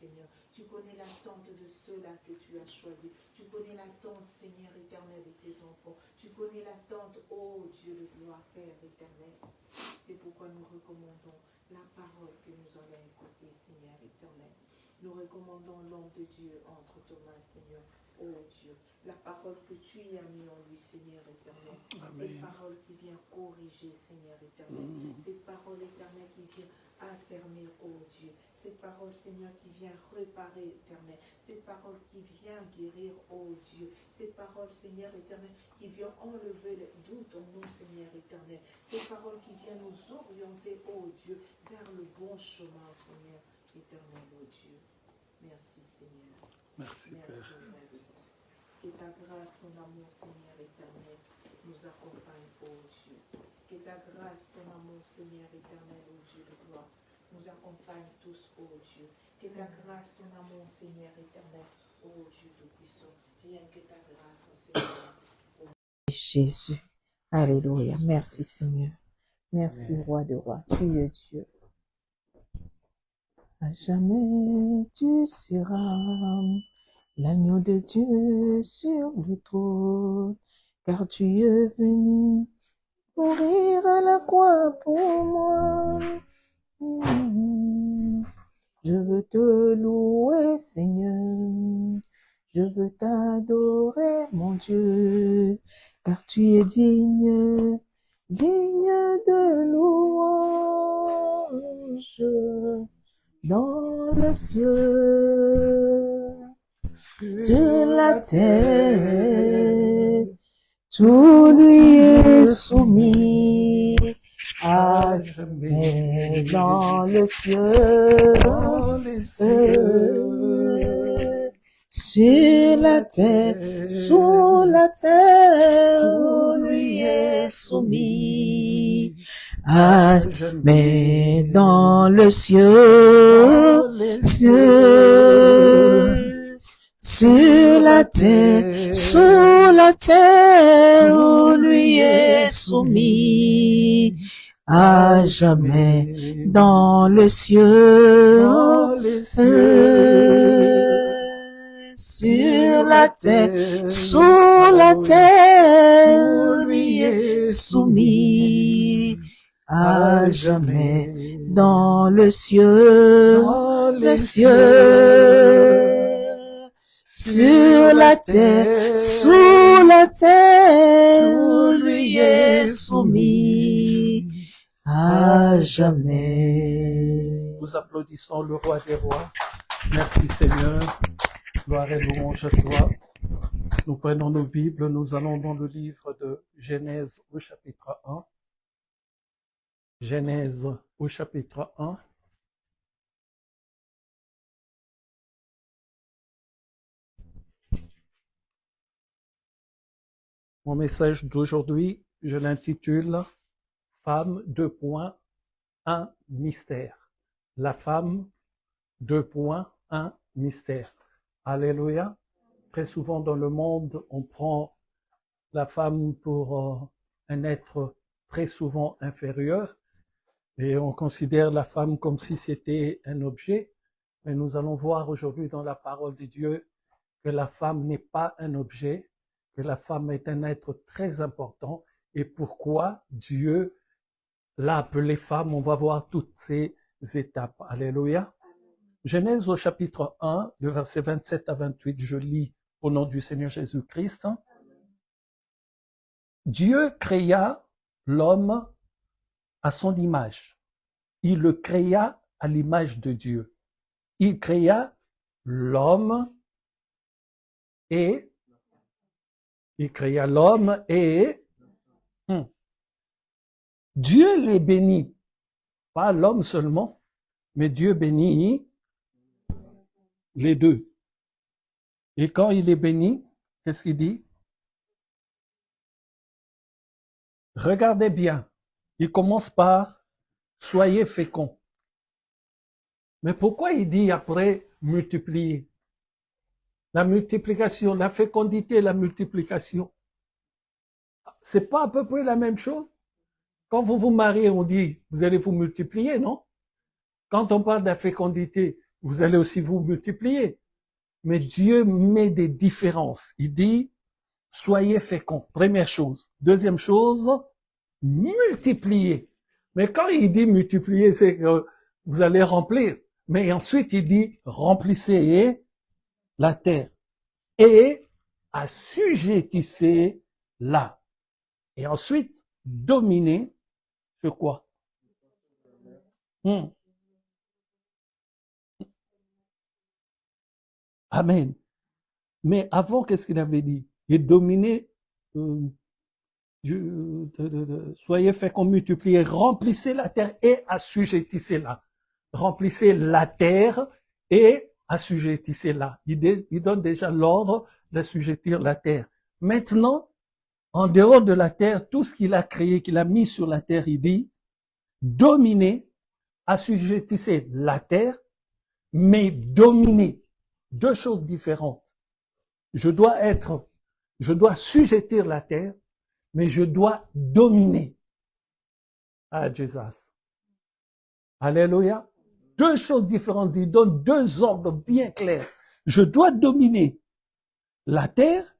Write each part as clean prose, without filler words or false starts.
Seigneur. Tu connais l'attente de ceux-là que tu as choisis. Tu connais l'attente, Seigneur éternel, de tes enfants. Tu connais l'attente, ô Dieu de gloire, Père éternel. C'est pourquoi nous recommandons la parole que nous allons écouter, Seigneur éternel. Nous recommandons l'homme de Dieu entre tes mains, Seigneur, ô Dieu. La parole que tu y as mis en lui, Seigneur éternel. Amen. Cette parole qui vient corriger, Seigneur éternel. Cette parole éternelle qui vient affermir, ô Dieu. Cette parole, Seigneur, qui vient réparer, éternel. Cette parole qui vient guérir, ô Dieu. Cette parole, Seigneur éternel, qui vient enlever le doute en nous, Seigneur éternel. Cette parole qui vient nous orienter, ô Dieu, vers le bon chemin, Seigneur éternel, ô Dieu. Merci, Seigneur. Merci, Père. Père. Que ta grâce, ton amour, Seigneur éternel, nous accompagne, ô Dieu. Que ta grâce, ton amour, Seigneur éternel, ô Dieu de gloire, nous accompagne tous, ô Dieu. Que ta grâce, ton amour, Seigneur éternel, ô Dieu tout-puissant, rien que ta grâce, Seigneur. Jésus. Alléluia. Merci, Seigneur. Merci, Amen. Roi de rois. Tu es Dieu. À jamais tu seras l'agneau de Dieu sur le trône, car tu es venu mourir à la croix pour moi. Je veux te louer, Seigneur. Je veux t'adorer, mon Dieu, car tu es digne, digne de louange. Dans le ciel, sur la terre, tout lui est soumis à jamais. Dans le ciel, sur la terre, sous la terre, tout lui est soumis. Mais dans le ciel, sur la terre, sous la terre, où lui est soumis à jamais. Dans le ciel, sur la terre, sous la terre, où lui est soumis à jamais. Dans le ciel, sur la terre, sous la terre, où lui est soumis à jamais. Nous applaudissons le roi des rois. Merci Seigneur. Gloire et louange à toi. Nous prenons nos Bibles, nous allons dans le livre de Genèse au chapitre 1. Genèse au chapitre 1. Mon message d'aujourd'hui, je l'intitule « Femme, : un mystère ». La femme, : un mystère. Alléluia. Très souvent dans le monde, on prend la femme pour un être très souvent inférieur et on considère la femme comme si c'était un objet. Mais nous allons voir aujourd'hui dans la parole de Dieu que la femme n'est pas un objet, que la femme est un être très important et pourquoi Dieu l'a appelée femme. On va voir toutes ces étapes. Alléluia. Genèse au chapitre 1, le verset 27 à 28, je lis au nom du Seigneur Jésus-Christ. Dieu créa l'homme à son image. Il le créa à l'image de Dieu. Il créa l'homme et Dieu les bénit. Pas l'homme seulement, mais Dieu bénit les deux. Et quand il est béni, qu'est-ce qu'il dit? Regardez bien. Il commence par « soyez féconds ». Mais pourquoi il dit après « multiplier » ? La multiplication, la fécondité, la multiplication. C'est pas à peu près la même chose? Quand vous vous mariez, on dit « vous allez vous multiplier », non? Quand on parle de la fécondité, vous allez aussi vous multiplier. Mais Dieu met des différences. Il dit, soyez féconds. Première chose. Deuxième chose, multipliez. Mais quand il dit multiplier, c'est que vous allez remplir. Mais ensuite, il dit, remplissez la terre et assujettissez-la. Et ensuite, dominez sur quoi? Amen. Mais avant, qu'est-ce qu'il avait dit? Et dominez, soyez féconds, multipliez, remplissez la terre et assujettissez-la. Remplissez la terre et assujettissez-la. Il donne déjà l'ordre d'assujettir la terre. Maintenant, en dehors de la terre, tout ce qu'il a créé, qu'il a mis sur la terre, il dit, dominez, assujettissez la terre, mais dominez. Deux choses différentes. Je dois sujettir la terre, mais je dois dominer. Ah, Jesus. Alléluia. Deux choses différentes. Il donne deux ordres bien clairs. Je dois dominer la terre,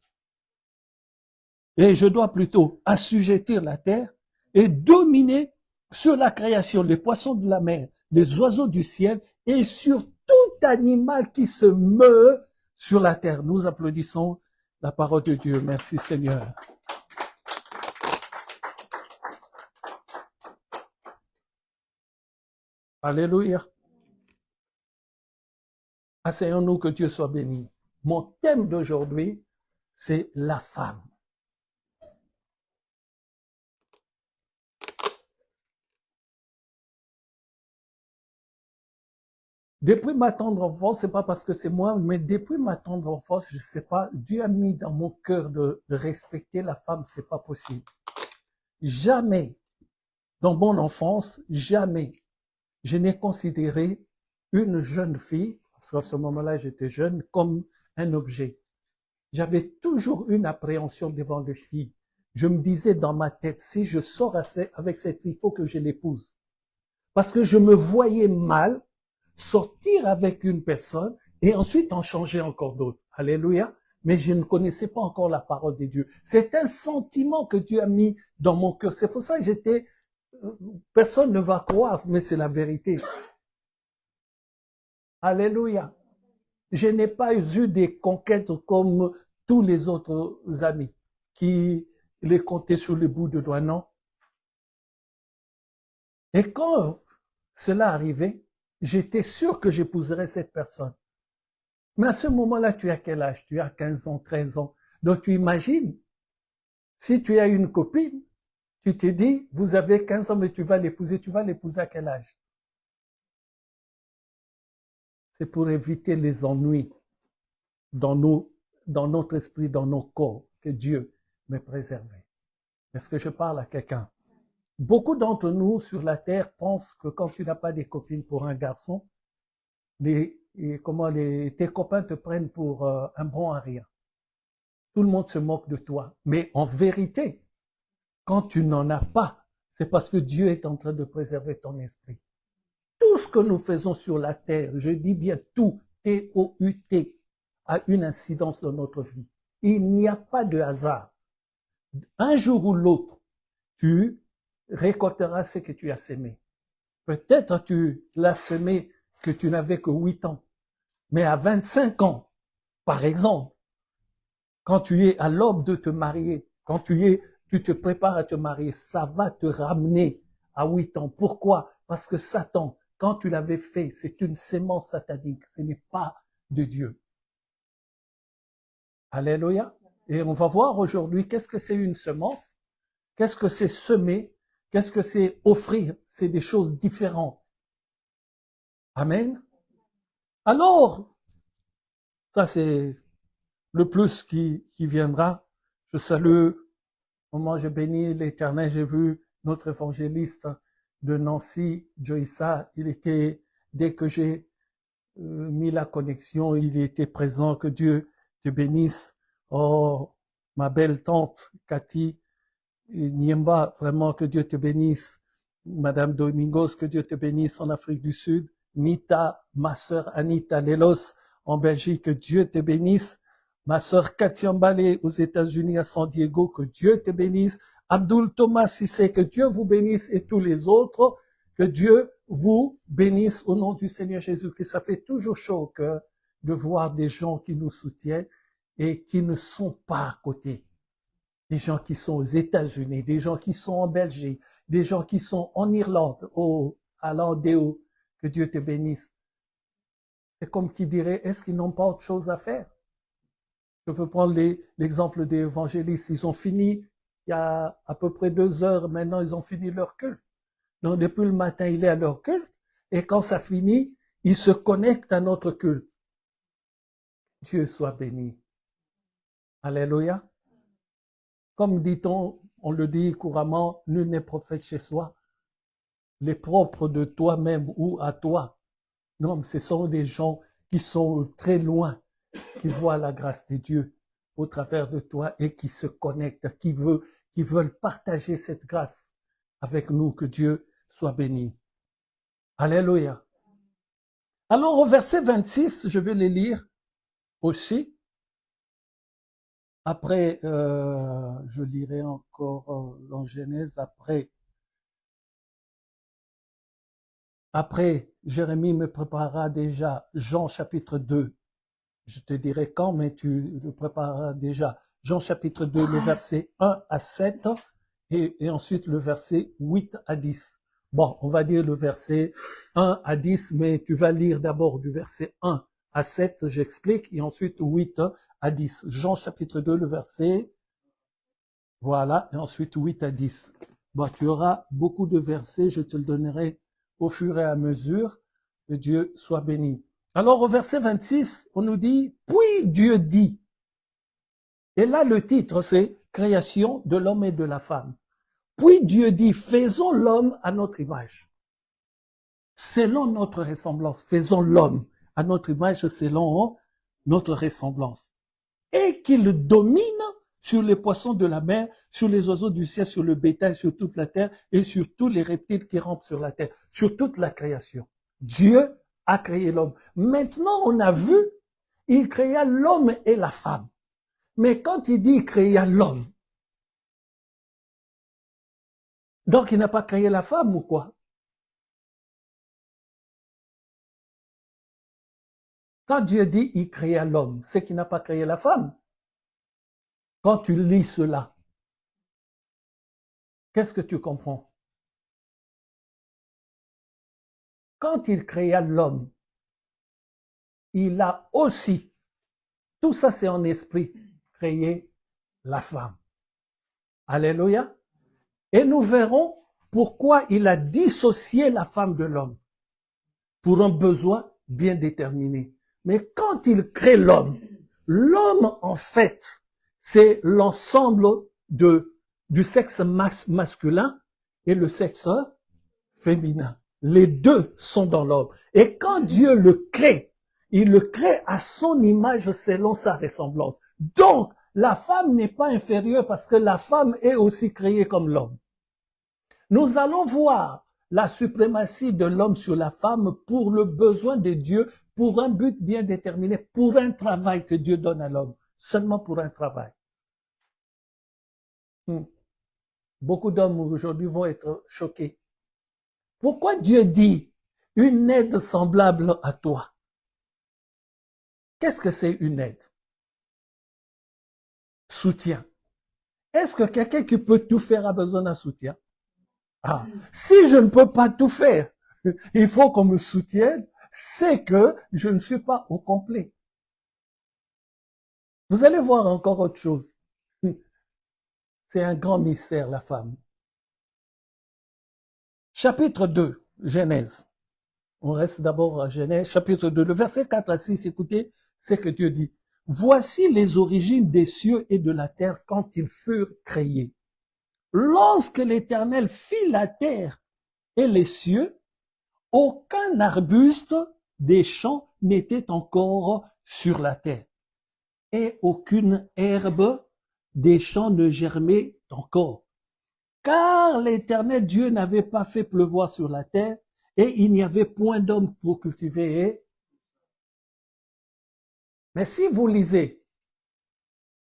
et je dois plutôt assujettir la terre et dominer sur la création, les poissons de la mer, les oiseaux du ciel et sur tout animal qui se meut sur la terre. Nous applaudissons la parole de Dieu. Merci Seigneur. Alléluia. Asseyons-nous, que Dieu soit béni. Mon thème d'aujourd'hui, c'est la femme. Depuis ma tendre enfance, c'est pas parce que c'est moi, mais depuis ma tendre enfance, je sais pas, Dieu a mis dans mon cœur de respecter la femme, c'est pas possible. Jamais, dans mon enfance, jamais, je n'ai considéré une jeune fille, parce qu'à ce moment-là, j'étais jeune, comme un objet. J'avais toujours une appréhension devant les filles. Je me disais dans ma tête, si je sors avec cette fille, il faut que je l'épouse. Parce que je me voyais mal sortir avec une personne et ensuite en changer encore d'autres. Alléluia. Mais je ne connaissais pas encore la parole de Dieu. C'est un sentiment que Dieu a mis dans mon cœur. C'est pour ça que personne ne va croire, mais c'est la vérité. Alléluia. Je n'ai pas eu des conquêtes comme tous les autres amis qui les comptaient sur le bout de doigt, non. Et quand cela arrivait, j'étais sûr que j'épouserais cette personne. Mais à ce moment-là, tu as quel âge? Tu as 15 ans, 13 ans. Donc tu imagines, si tu as une copine, tu te dis, vous avez 15 ans, mais tu vas l'épouser à quel âge? C'est pour éviter les ennuis dans notre esprit, dans nos corps, que Dieu m'ait préservé. Est-ce que je parle à quelqu'un? Beaucoup d'entre nous sur la terre pensent que quand tu n'as pas de copine pour un garçon, tes copains te prennent pour un bon à rien. Tout le monde se moque de toi. Mais en vérité, quand tu n'en as pas, c'est parce que Dieu est en train de préserver ton esprit. Tout ce que nous faisons sur la terre, je dis bien tout, T-O-U-T, a une incidence dans notre vie. Il n'y a pas de hasard. Un jour ou l'autre, tu récolteras ce que tu as semé. Peut-être tu l'as semé que tu n'avais que 8 ans. Mais à 25 ans, par exemple, quand tu es à l'aube de te marier, quand tu te prépares à te marier, ça va te ramener à 8 ans. Pourquoi? Parce que Satan, quand tu l'avais fait, c'est une sémence satanique. Ce n'est pas de Dieu. Alléluia. Et on va voir aujourd'hui qu'est-ce que c'est une semence, qu'est-ce que c'est semer, qu'est-ce que c'est offrir. C'est des choses différentes. Amen. Alors, ça c'est le plus qui viendra. Je salue, au moment où je bénis l'Éternel, j'ai vu notre évangéliste de Nancy, Joïssa, dès que j'ai mis la connexion, il était présent, que Dieu te bénisse. Oh, ma belle tante, Cathy, Niemba, vraiment que Dieu te bénisse. Madame Domingos, que Dieu te bénisse en Afrique du Sud. Mita, ma sœur Anita Lelos en Belgique, que Dieu te bénisse. Ma sœur Katia Mbale aux États-Unis à San Diego, que Dieu te bénisse. Abdul Thomas Sissé, que Dieu vous bénisse et tous les autres, que Dieu vous bénisse au nom du Seigneur Jésus-Christ. Ça fait toujours chaud au cœur de voir des gens qui nous soutiennent et qui ne sont pas à côté. Des gens qui sont aux États-Unis, des gens qui sont en Belgique, des gens qui sont en Irlande, à l'Andéo. Que Dieu te bénisse. C'est comme qui dirait, est-ce qu'ils n'ont pas autre chose à faire? Je peux prendre l'exemple des évangélistes. Ils ont fini, il y a à peu près 2 heures, maintenant ils ont fini leur culte. Donc depuis le matin, il est à leur culte, et quand ça finit, ils se connectent à notre culte. Dieu soit béni. Alléluia. Comme dit-on, on le dit couramment, nul n'est prophète chez soi. Les propres de toi-même ou à toi. Non, ce sont des gens qui sont très loin, qui voient la grâce de Dieu au travers de toi et qui se connectent, qui veulent partager cette grâce avec nous. Que Dieu soit béni. Alléluia. Alors au verset 26, je vais les lire aussi. Après, je lirai encore en Genèse. Après, Jérémie me préparera déjà Jean chapitre 2. Je te dirai quand, mais tu le prépareras déjà. Jean chapitre 2, le verset 1 à 7 et ensuite le verset 8 à 10. Bon, on va dire le verset 1 à 10, mais tu vas lire d'abord du verset 1 à 7, j'explique, et ensuite 8 à 10. Jean chapitre 2, le verset, voilà, et ensuite 8 à 10. Bon, tu auras beaucoup de versets, je te le donnerai au fur et à mesure. Que Dieu soit béni. Alors au verset 26, on nous dit, puis Dieu dit. Et là, le titre, c'est création de l'homme et de la femme. Puis Dieu dit, faisons l'homme à notre image. Selon notre ressemblance, faisons l'homme à notre image selon notre ressemblance. Et qu'il domine sur les poissons de la mer, sur les oiseaux du ciel, sur le bétail, sur toute la terre et sur tous les reptiles qui rampent sur la terre, sur toute la création. Dieu a créé l'homme. Maintenant, on a vu, il créa l'homme et la femme. Mais quand il dit il créa l'homme, donc il n'a pas créé la femme ou quoi? Quand Dieu dit il créa l'homme, c'est qu'il n'a pas créé la femme. Quand tu lis cela, qu'est-ce que tu comprends? Quand il créa l'homme, il a aussi, tout ça c'est en esprit, créé la femme. Alléluia. Et nous verrons pourquoi il a dissocié la femme de l'homme pour un besoin bien déterminé. Mais quand il crée l'homme en fait, c'est l'ensemble du sexe masculin et le sexe féminin. Les deux sont dans l'homme. Et quand Dieu le crée, il le crée à son image selon sa ressemblance. Donc, la femme n'est pas inférieure parce que la femme est aussi créée comme l'homme. Nous allons voir la suprématie de l'homme sur la femme pour le besoin de Dieu, pour un but bien déterminé, pour un travail que Dieu donne à l'homme, seulement pour un travail. Beaucoup d'hommes aujourd'hui vont être choqués. Pourquoi Dieu dit une aide semblable à toi? Qu'est-ce que c'est une aide? Soutien. Est-ce que quelqu'un qui peut tout faire a besoin d'un soutien? Ah, si je ne peux pas tout faire, il faut qu'on me soutienne, c'est que je ne suis pas au complet. Vous allez voir encore autre chose. C'est un grand mystère, la femme. Chapitre 2, Genèse. On reste d'abord à Genèse, chapitre 2, le verset 4 à 6, écoutez, c'est que Dieu dit, « Voici les origines des cieux et de la terre quand ils furent créés. Lorsque l'Éternel fit la terre et les cieux, aucun arbuste des champs n'était encore sur la terre, et aucune herbe des champs ne germait encore. Car l'Éternel Dieu n'avait pas fait pleuvoir sur la terre, et il n'y avait point d'homme pour cultiver. Mais si vous lisez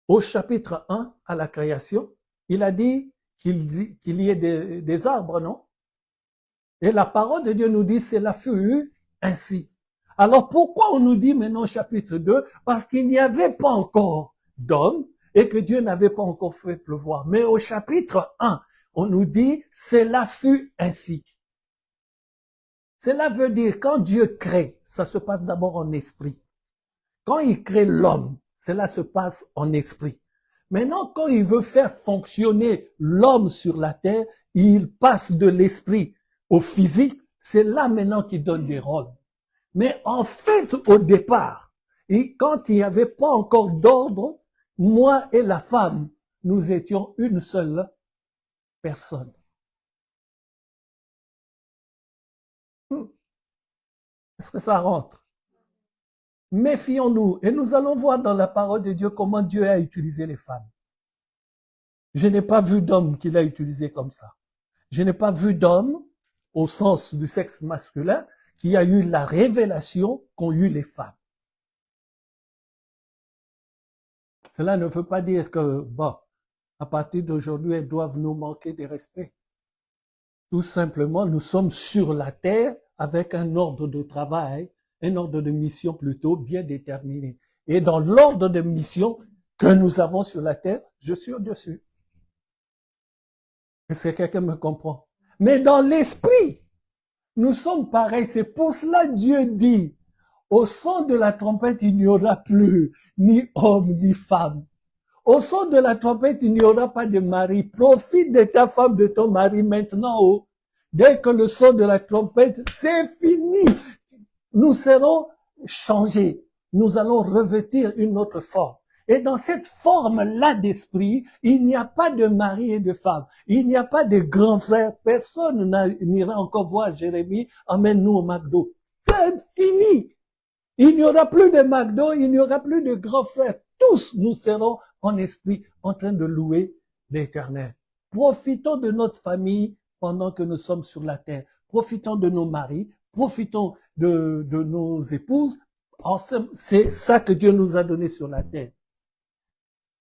au chapitre 1 à la création, il a dit qu'il y ait des arbres, non? Et la parole de Dieu nous dit, cela fut ainsi. Alors pourquoi on nous dit maintenant au chapitre 2? Parce qu'il n'y avait pas encore d'homme et que Dieu n'avait pas encore fait pleuvoir. Mais au chapitre 1, on nous dit, cela fut ainsi. Cela veut dire, quand Dieu crée, ça se passe d'abord en esprit. Quand il crée l'homme, cela se passe en esprit. Maintenant, quand il veut faire fonctionner l'homme sur la terre, il passe de l'esprit au physique. C'est là maintenant qu'il donne des rôles. Mais en fait, au départ, et quand il n'y avait pas encore d'ordre, moi et la femme, nous étions une seule personne. Est-ce que ça rentre? Méfions-nous et nous allons voir dans la parole de Dieu comment Dieu a utilisé les femmes. Je n'ai pas vu d'homme qu'il a utilisé comme ça. Je n'ai pas vu d'homme, au sens du sexe masculin, qui a eu la révélation qu'ont eu les femmes. Cela ne veut pas dire que, bon, à partir d'aujourd'hui, elles doivent nous manquer de respect. Tout simplement, nous sommes sur la terre avec un ordre de travail, un ordre de mission plutôt bien déterminé. Et dans l'ordre de mission que nous avons sur la terre, je suis au-dessus. Est-ce que quelqu'un me comprend? Mais dans l'esprit, nous sommes pareils. C'est pour cela que Dieu dit, au son de la trompette, il n'y aura plus ni homme ni femme. Au son de la trompette, il n'y aura pas de mari. Profite de ta femme, de ton mari maintenant. Oh. Dès que le son de la trompette, c'est fini. Nous serons changés. Nous allons revêtir une autre forme. Et dans cette forme-là d'esprit, il n'y a pas de mari et de femme. Il n'y a pas de grands frères. Personne n'ira encore voir Jérémie. Emmène-nous au McDo. C'est fini. Il n'y aura plus de McDo, il n'y aura plus de grands frères. Tous nous serons en esprit en train de louer l'Éternel. Profitons de notre famille pendant que nous sommes sur la terre. Profitons de nos maris, profitons de nos épouses. C'est ça que Dieu nous a donné sur la terre.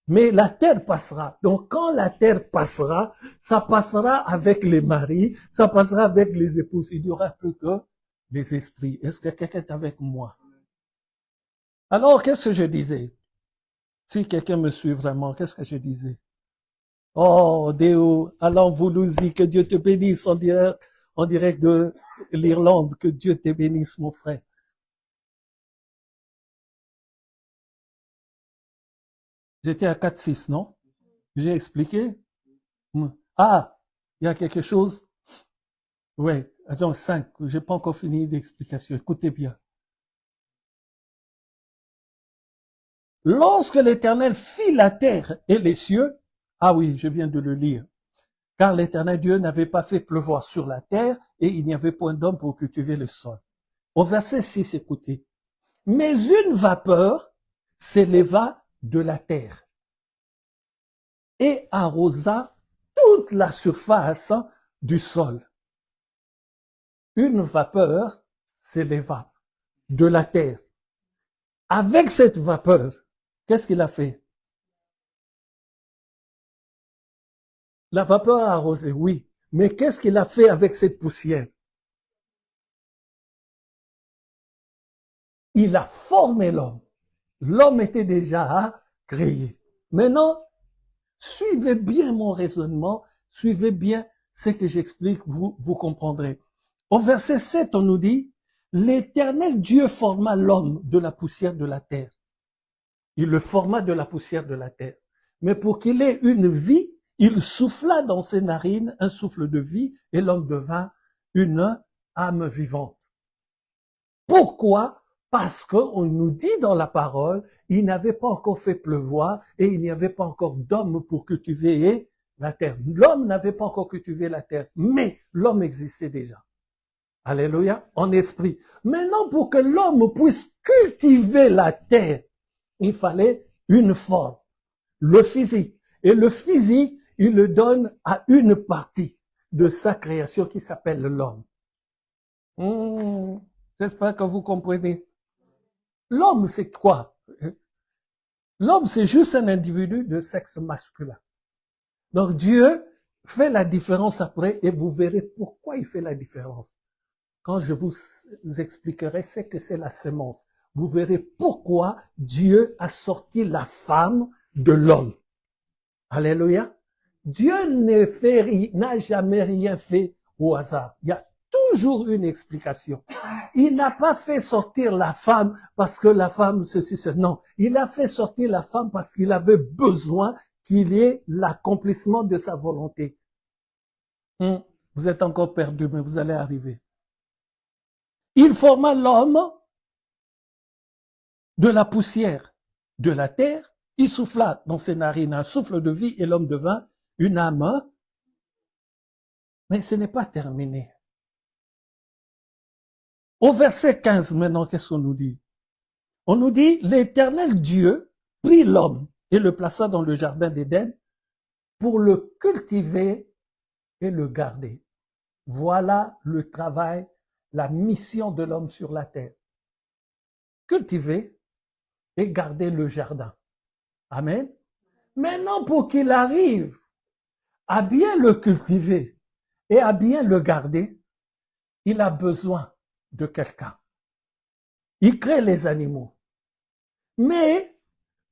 Mais la terre passera. Donc quand la terre passera, ça passera avec les maris, ça passera avec les épouses. Il n'y aura plus que les esprits. Est-ce que quelqu'un est avec moi? Alors, qu'est-ce que je disais? Si quelqu'un me suit vraiment, qu'est-ce que je disais? Oh, Déo, allons vous nous y, que Dieu te bénisse en direct de l'Irlande, que Dieu te bénisse, mon frère. J'étais à 4-6, non? J'ai expliqué? Ah, il y a quelque chose? Oui, attends, 5, j'ai pas encore fini d'explication, écoutez bien. Lorsque l'Éternel fit la terre et les cieux, ah oui, je viens de le lire, car l'Éternel Dieu n'avait pas fait pleuvoir sur la terre et il n'y avait point d'homme pour cultiver le sol. Au verset 6, écoutez. Mais une vapeur s'éleva de la terre et arrosa toute la surface du sol. Une vapeur s'éleva de la terre. Avec cette vapeur, qu'est-ce qu'il a fait? La vapeur a arrosé, oui. Mais qu'est-ce qu'il a fait avec cette poussière? Il a formé l'homme. L'homme était déjà créé. Maintenant, suivez bien mon raisonnement, suivez bien ce que j'explique, vous comprendrez. Au verset 7, on nous dit, l'Éternel Dieu forma l'homme de la poussière de la terre. Il le forma de la poussière de la terre. Mais pour qu'il ait une vie, il souffla dans ses narines un souffle de vie et l'homme devint une âme vivante. Pourquoi? Parce qu'on nous dit dans la parole, il n'avait pas encore fait pleuvoir et il n'y avait pas encore d'homme pour cultiver la terre. L'homme n'avait pas encore cultivé la terre, mais l'homme existait déjà. Alléluia, en esprit. Maintenant, pour que l'homme puisse cultiver la terre, il fallait une forme, le physique. Et le physique, il le donne à une partie de sa création qui s'appelle l'homme. J'espère que vous comprenez. L'homme, c'est quoi? L'homme, c'est juste un individu de sexe masculin. Donc Dieu fait la différence après et vous verrez pourquoi il fait la différence. Quand je vous expliquerai ce que c'est la semence, vous verrez pourquoi Dieu a sorti la femme de l'homme. Alléluia. Dieu n'a jamais rien fait au hasard. Il y a toujours une explication. Il n'a pas fait sortir la femme parce que la femme ceci, cela. Non, il a fait sortir la femme parce qu'il avait besoin qu'il y ait l'accomplissement de sa volonté. Vous êtes encore perdu, mais vous allez arriver. Il forma l'homme de la poussière de la terre. Il souffla dans ses narines un souffle de vie et l'homme devint une âme. Mais ce n'est pas terminé. Au verset 15 maintenant, qu'est-ce qu'on nous dit? On nous dit, l'Éternel Dieu prit l'homme et le plaça dans le jardin d'Éden pour le cultiver et le garder. Voilà le travail, la mission de l'homme sur la terre. Cultiver et garder le jardin. Amen. Maintenant, pour qu'il arrive à bien le cultiver et à bien le garder, il a besoin de quelqu'un. Il crée les animaux. Mais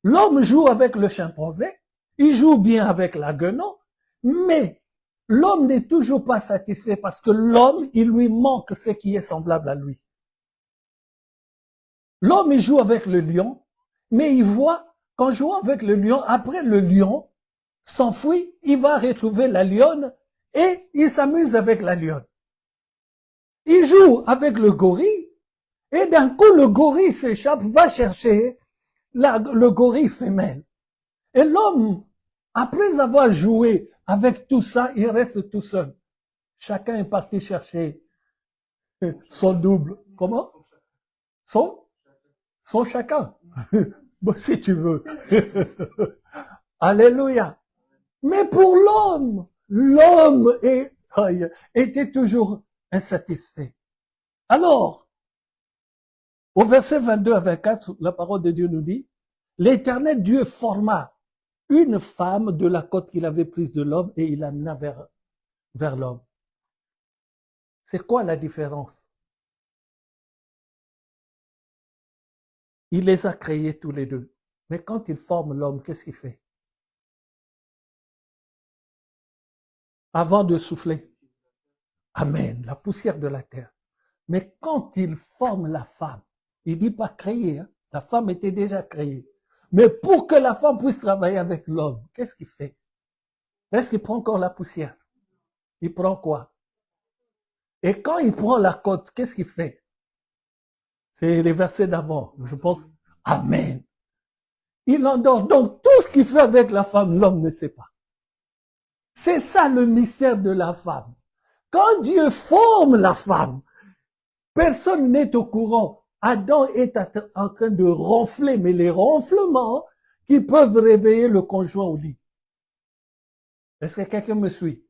l'homme joue avec le chimpanzé, il joue bien avec la guenon, mais l'homme n'est toujours pas satisfait parce que l'homme, il lui manque ce qui est semblable à lui. L'homme, il joue avec le lion, mais il voit qu'en jouant avec le lion, après le lion s'enfuit, il va retrouver la lionne et il s'amuse avec la lionne. Il joue avec le gorille et d'un coup le gorille s'échappe, va chercher le gorille femelle. Et l'homme, après avoir joué avec tout ça, il reste tout seul. Chacun est parti chercher son double. Comment? Son chacun. Bon, si tu veux. Alléluia. Mais pour l'homme, l'homme était toujours insatisfait. Alors, au verset 22 à 24, la parole de Dieu nous dit, l'Éternel Dieu forma une femme de la côte qu'il avait prise de l'homme et il l'amena vers l'homme. C'est quoi la différence? Il les a créés tous les deux. Mais quand il forme l'homme, qu'est-ce qu'il fait? Avant de souffler. Amen, la poussière de la terre. Mais quand il forme la femme, il dit pas créer, hein? La femme était déjà créée. Mais pour que la femme puisse travailler avec l'homme, qu'est-ce qu'il fait? Est-ce qu'il prend encore la poussière? Il prend quoi? Et quand il prend la côte, qu'est-ce qu'il fait? C'est les versets d'avant, je pense. Amen. Il endort. Donc tout ce qu'il fait avec la femme, l'homme ne sait pas. C'est ça le mystère de la femme. Quand Dieu forme la femme, personne n'est au courant. Adam est en train de ronfler, mais les ronflements qui peuvent réveiller le conjoint au lit. Est-ce que quelqu'un me suit?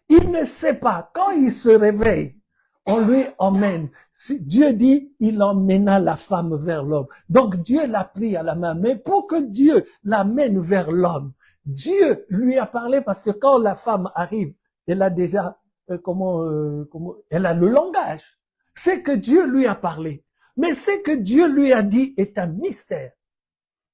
Il ne sait pas. Quand il se réveille, on lui emmène. Dieu dit, il emmena la femme vers l'homme. Donc Dieu l'a pris à la main. Mais pour que Dieu l'amène vers l'homme, Dieu lui a parlé parce que quand la femme arrive, elle a déjà, elle a le langage. C'est que Dieu lui a parlé. Mais ce que Dieu lui a dit est un mystère.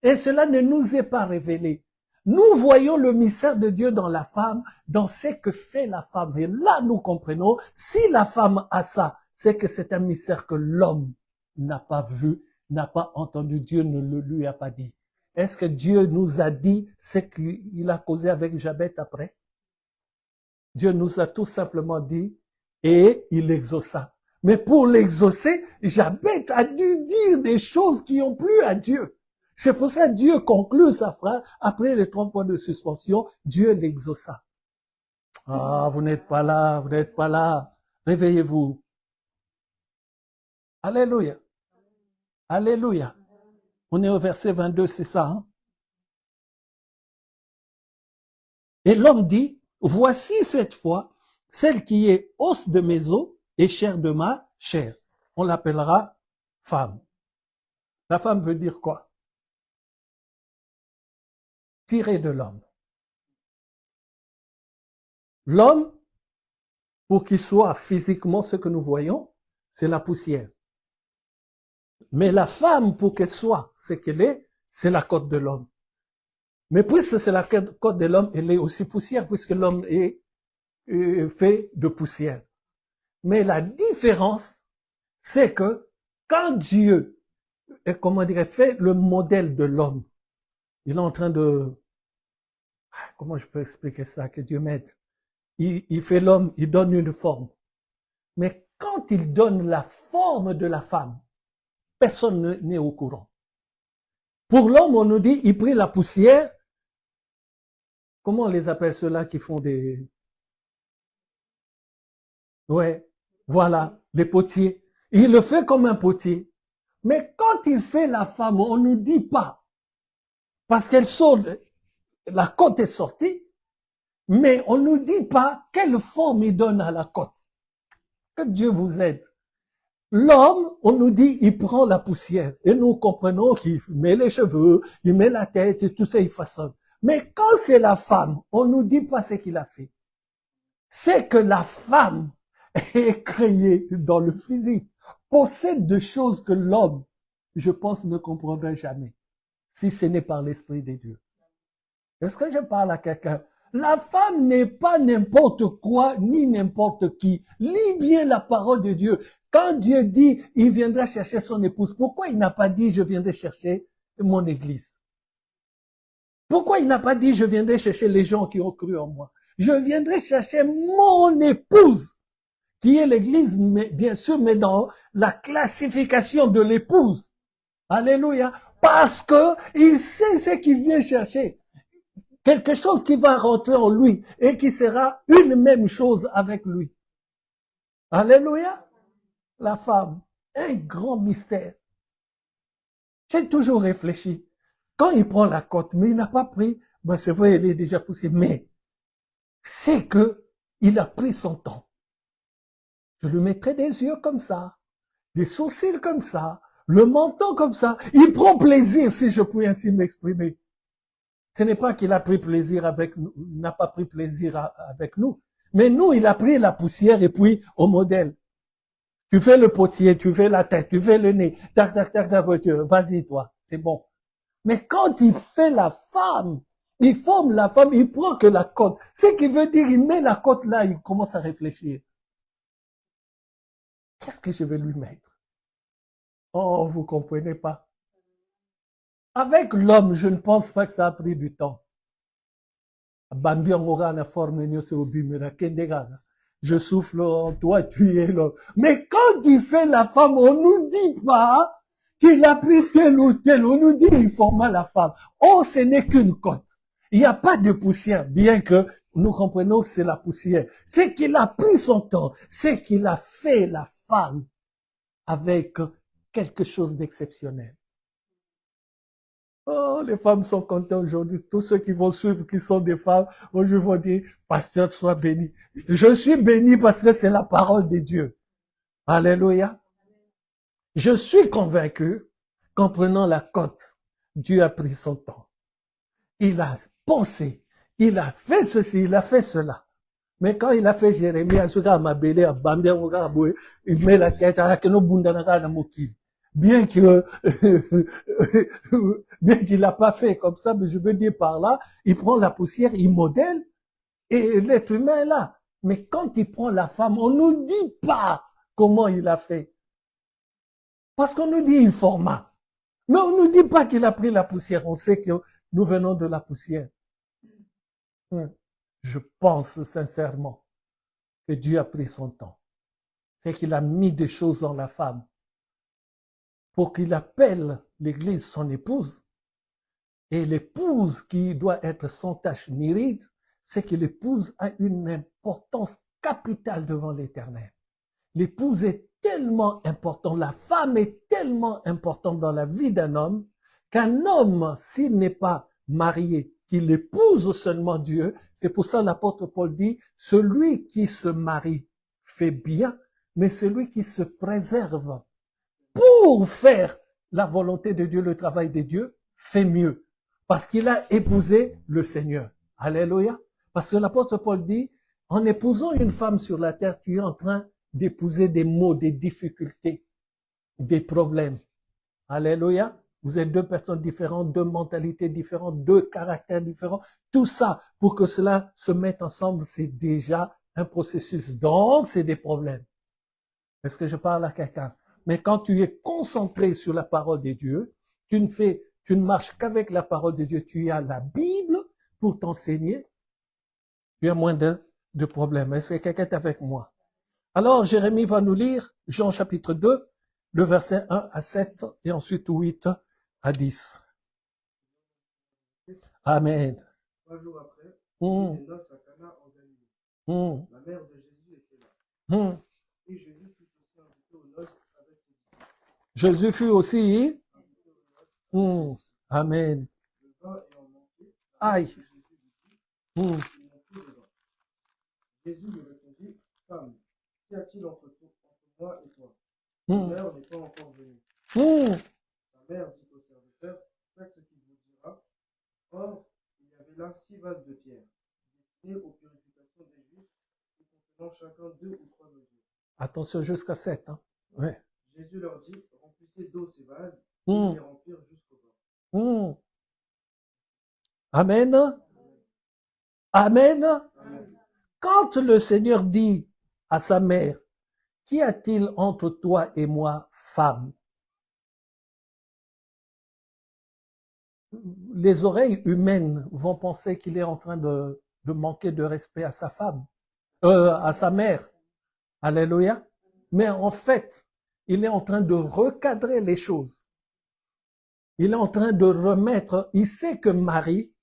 Et cela ne nous est pas révélé. Nous voyons le mystère de Dieu dans la femme, dans ce que fait la femme. Et là, nous comprenons, si la femme a ça, c'est que c'est un mystère que l'homme n'a pas vu, n'a pas entendu, Dieu ne le lui a pas dit. Est-ce que Dieu nous a dit ce qu'il a causé avec Jabez après? Dieu nous a tout simplement dit, et il exauça. Mais pour l'exaucer, Jabez a dû dire des choses qui ont plu à Dieu. C'est pour ça que Dieu conclut sa phrase. Après les 3 points de suspension, Dieu l'exauça. Ah, vous n'êtes pas là, vous n'êtes pas là. Réveillez-vous. Alléluia. Alléluia. On est au verset 22, c'est ça. Hein? Et l'homme dit, voici cette fois, celle qui est os de mes os et chair de ma chair. On l'appellera femme. La femme veut dire quoi? Tirée de l'homme. L'homme, pour qu'il soit physiquement ce que nous voyons, c'est la poussière. Mais la femme, pour qu'elle soit ce qu'elle est, c'est la côte de l'homme. Mais puisque c'est la côte de l'homme, elle est aussi poussière, puisque l'homme est fait de poussière. Mais la différence, c'est que quand Dieu, fait le modèle de l'homme, il est en train de... Comment je peux expliquer ça? Que Dieu m'aide. Il fait l'homme, il donne une forme. Mais quand il donne la forme de la femme, personne n'est au courant. Pour l'homme, on nous dit, il prit la poussière. Comment on les appelle ceux-là qui font des... Ouais, voilà, les potiers. Il le fait comme un potier. Mais quand il fait la femme, on ne nous dit pas. Parce qu'elle sort, la côte est sortie, mais on ne nous dit pas quelle forme il donne à la côte. Que Dieu vous aide. L'homme, on nous dit, il prend la poussière. Et nous comprenons qu'il met les cheveux, il met la tête, et tout ça, il façonne. Mais quand c'est la femme, on nous dit pas ce qu'il a fait. C'est que la femme est créée dans le physique, possède de choses que l'homme, je pense, ne comprendra jamais, si ce n'est par l'Esprit de Dieu. Est-ce que je parle à quelqu'un? La femme n'est pas n'importe quoi, ni n'importe qui. Lis bien la parole de Dieu. Quand Dieu dit, il viendra chercher son épouse, pourquoi il n'a pas dit, je viendrai chercher mon église? Pourquoi il n'a pas dit, je viendrai chercher les gens qui ont cru en moi? Je viendrai chercher mon épouse, qui est l'église, mais, bien sûr, mais dans la classification de l'épouse. Alléluia. Parce que il sait ce qu'il vient chercher. Quelque chose qui va rentrer en lui et qui sera une même chose avec lui. Alléluia. La femme, un grand mystère. J'ai toujours réfléchi. Quand il prend la côte, mais il n'a pas pris, ben c'est vrai, elle est déjà poussée, mais c'est que il a pris son temps. Je lui mettrai des yeux comme ça, des sourcils comme ça, le menton comme ça. Il prend plaisir, si je puis ainsi m'exprimer. Ce n'est pas qu'il a pris plaisir avec nous, il n'a pas pris plaisir avec nous. Mais nous, il a pris la poussière et puis au modèle. Tu fais le potier, tu fais la tête, tu fais le nez, tac, tac, tac, tac, vas-y toi, c'est bon. Mais quand il fait la femme, il forme la femme, il prend que la côte. Ce qui veut dire, il met la côte là, il commence à réfléchir. Qu'est-ce que je vais lui mettre? Oh, vous comprenez pas. Avec l'homme, je ne pense pas que ça a pris du temps. Je souffle en toi, tu es l'homme. Mais quand il fait la femme, on nous dit pas qu'il a pris tel ou tel. On nous dit il forma la femme. Oh, ce n'est qu'une côte. Il n'y a pas de poussière, bien que nous comprenons que c'est la poussière. C'est qu'il a pris son temps. C'est qu'il a fait la femme avec quelque chose d'exceptionnel. Oh, les femmes sont contentes aujourd'hui. Tous ceux qui vont suivre, qui sont des femmes, je vais dire, pasteur, sois béni. Je suis béni parce que c'est la parole de Dieu. Alléluia. Je suis convaincu qu'en prenant la côte, Dieu a pris son temps. Il a pensé, il a fait ceci, il a fait cela. Mais quand il a fait Jérémie, il met la tête à la bien que bien qu'il l'a pas fait comme ça, mais je veux dire par là, il prend la poussière, il modèle, et l'être humain est là. Mais quand il prend la femme, on nous dit pas comment il a fait. Parce qu'on nous dit il forma. Mais on nous dit pas qu'il a pris la poussière. On sait que nous venons de la poussière. Je pense sincèrement que Dieu a pris son temps. C'est qu'il a mis des choses dans la femme pour qu'il appelle l'église son épouse. Et l'épouse qui doit être sans tache ni ride, c'est que l'épouse a une importance capitale devant l'Éternel. L'épouse est tellement importante, la femme est tellement importante dans la vie d'un homme, qu'un homme, s'il n'est pas marié, qu'il épouse seulement Dieu, c'est pour ça l'apôtre Paul dit, celui qui se marie fait bien, mais celui qui se préserve pour faire la volonté de Dieu, le travail de Dieu, fait mieux. Parce qu'il a épousé le Seigneur. Alléluia. Parce que l'apôtre Paul dit, en épousant une femme sur la terre, tu es en train d'épouser des maux, des difficultés, des problèmes. Alléluia. Vous êtes deux personnes différentes, deux mentalités différentes, deux caractères différents. Tout ça, pour que cela se mette ensemble, c'est déjà un processus. Donc, c'est des problèmes. Est-ce que je parle à quelqu'un? Mais quand tu es concentré sur la parole de Dieu, tu ne marches qu'avec la parole de Dieu. Tu as la Bible pour t'enseigner. Tu as moins de problèmes. Est-ce que quelqu'un est avec moi? Alors, Jérémie va nous lire Jean chapitre 2, le verset 1 à 7 et ensuite 8 à 10. Amen. 3 jours après, Hum, les noces à Cana en Galilée. hum, La mère de Jésus était là. hum. Et Jésus fut aussi invité aux noces avec ses disciples. Jésus fut aussi. Invité aux noces avec ses disciples. Amen. Le vin ayant manqué, Aïe. Jésus lui dit, Hum, ils n'ont plus de vin. Jésus lui répondit, femme, qu'y a-t-il entre moi et toi? hum, L'heure n'est pas encore venue. hum. Sa mère dit au serviteur, faites ce qu'il vous dira. Or, il y avait là 6 vases de pierre, destinés aux purifications des justes, et contenant chacun 2 ou 3 mesures. Attention jusqu'à 7. Hein. Ouais. Jésus leur dit, remplissez d'eau ces vases, et Hum, ils les remplirent jusqu'au bord. hum. Amen. Amen. Amen. Quand le Seigneur dit à sa mère, qu'y a-t-il entre toi et moi, femme? Les oreilles humaines vont penser qu'il est en train de manquer de respect à sa femme, à sa mère. Alléluia. Mais en fait, il est en train de recadrer les choses. Il est en train de remettre, il sait que Marie,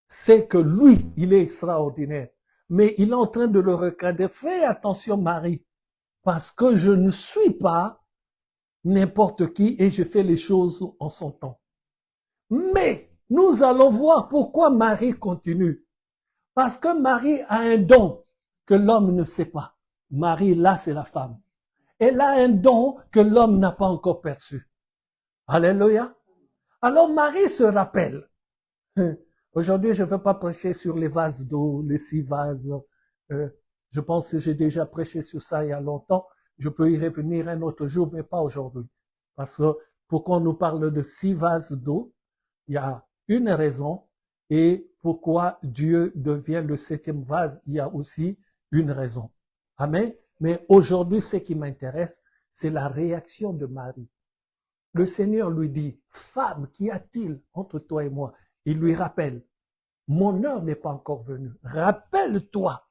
sait que lui, il est extraordinaire. Mais il est en train de le recadrer. Fais attention, Marie, parce que je ne suis pas n'importe qui et je fais les choses en son temps. Mais nous allons voir pourquoi Marie continue. Parce que Marie a un don que l'homme ne sait pas. Marie, là, c'est la femme. Elle a un don que l'homme n'a pas encore perçu. Alléluia. Alors Marie se rappelle. Aujourd'hui, je ne veux pas prêcher sur les vases d'eau, les 6 vases. Je pense que j'ai déjà prêché sur ça il y a longtemps. Je peux y revenir un autre jour, mais pas aujourd'hui. Parce que pour qu'on nous parle de 6 vases d'eau, il y a une raison. Et pourquoi Dieu devient le 7e vase, il y a aussi une raison. Amen. Mais aujourd'hui, ce qui m'intéresse, c'est la réaction de Marie. Le Seigneur lui dit, femme, qu'y a-t-il entre toi et moi? Il lui rappelle, mon heure n'est pas encore venue. Rappelle-toi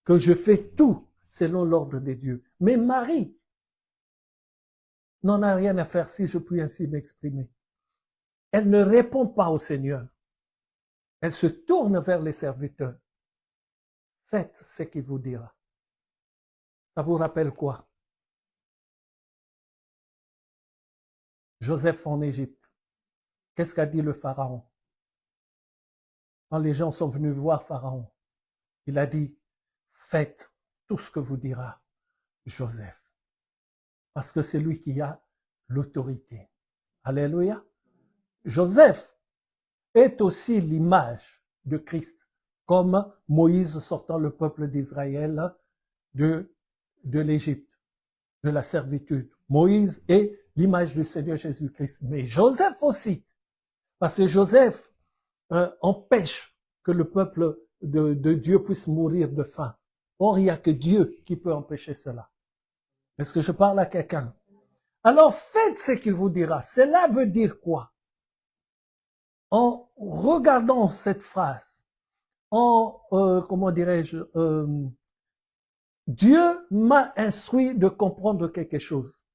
que je fais tout selon l'ordre de Dieu. Mais Marie n'en a rien à faire, si je puis ainsi m'exprimer. Elle ne répond pas au Seigneur. Elle se tourne vers les serviteurs. Faites ce qu'il vous dira. Ça vous rappelle quoi? Joseph en Égypte. Qu'est-ce qu'a dit le Pharaon? Quand les gens sont venus voir Pharaon, il a dit, faites tout ce que vous dira Joseph. Parce que c'est lui qui a l'autorité. Alléluia. Joseph est aussi l'image de Christ, comme Moïse sortant le peuple d'Israël de l'Égypte, de la servitude. Moïse est l'image du Seigneur Jésus-Christ, mais Joseph aussi, parce que Joseph empêche que le peuple de Dieu puisse mourir de faim. Or, il n'y a que Dieu qui peut empêcher cela. Est-ce que je parle à quelqu'un? Alors, faites ce qu'il vous dira. Cela veut dire quoi? En regardant cette phrase, comment dirais-je, Dieu m'a instruit de comprendre quelque chose.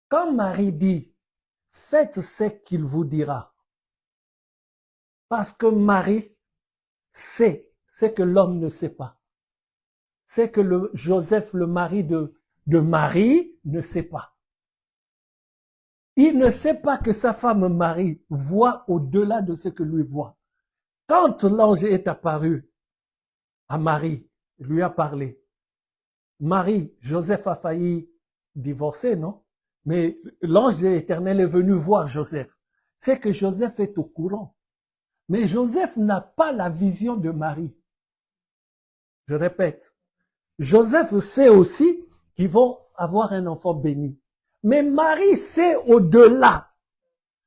Quand Marie dit, faites ce qu'il vous dira, parce que Marie sait ce que l'homme ne sait pas. C'est que Joseph, le mari de Marie, ne sait pas. Il ne sait pas que sa femme Marie voit au-delà de ce que lui voit. Quand l'ange est apparu à Marie, lui a parlé, Marie, Joseph a failli divorcer, non? Mais l'ange de l'Éternel est venu voir Joseph. C'est que Joseph est au courant. Mais Joseph n'a pas la vision de Marie. Je répète, Joseph sait aussi qu'ils vont avoir un enfant béni. Mais Marie sait au-delà.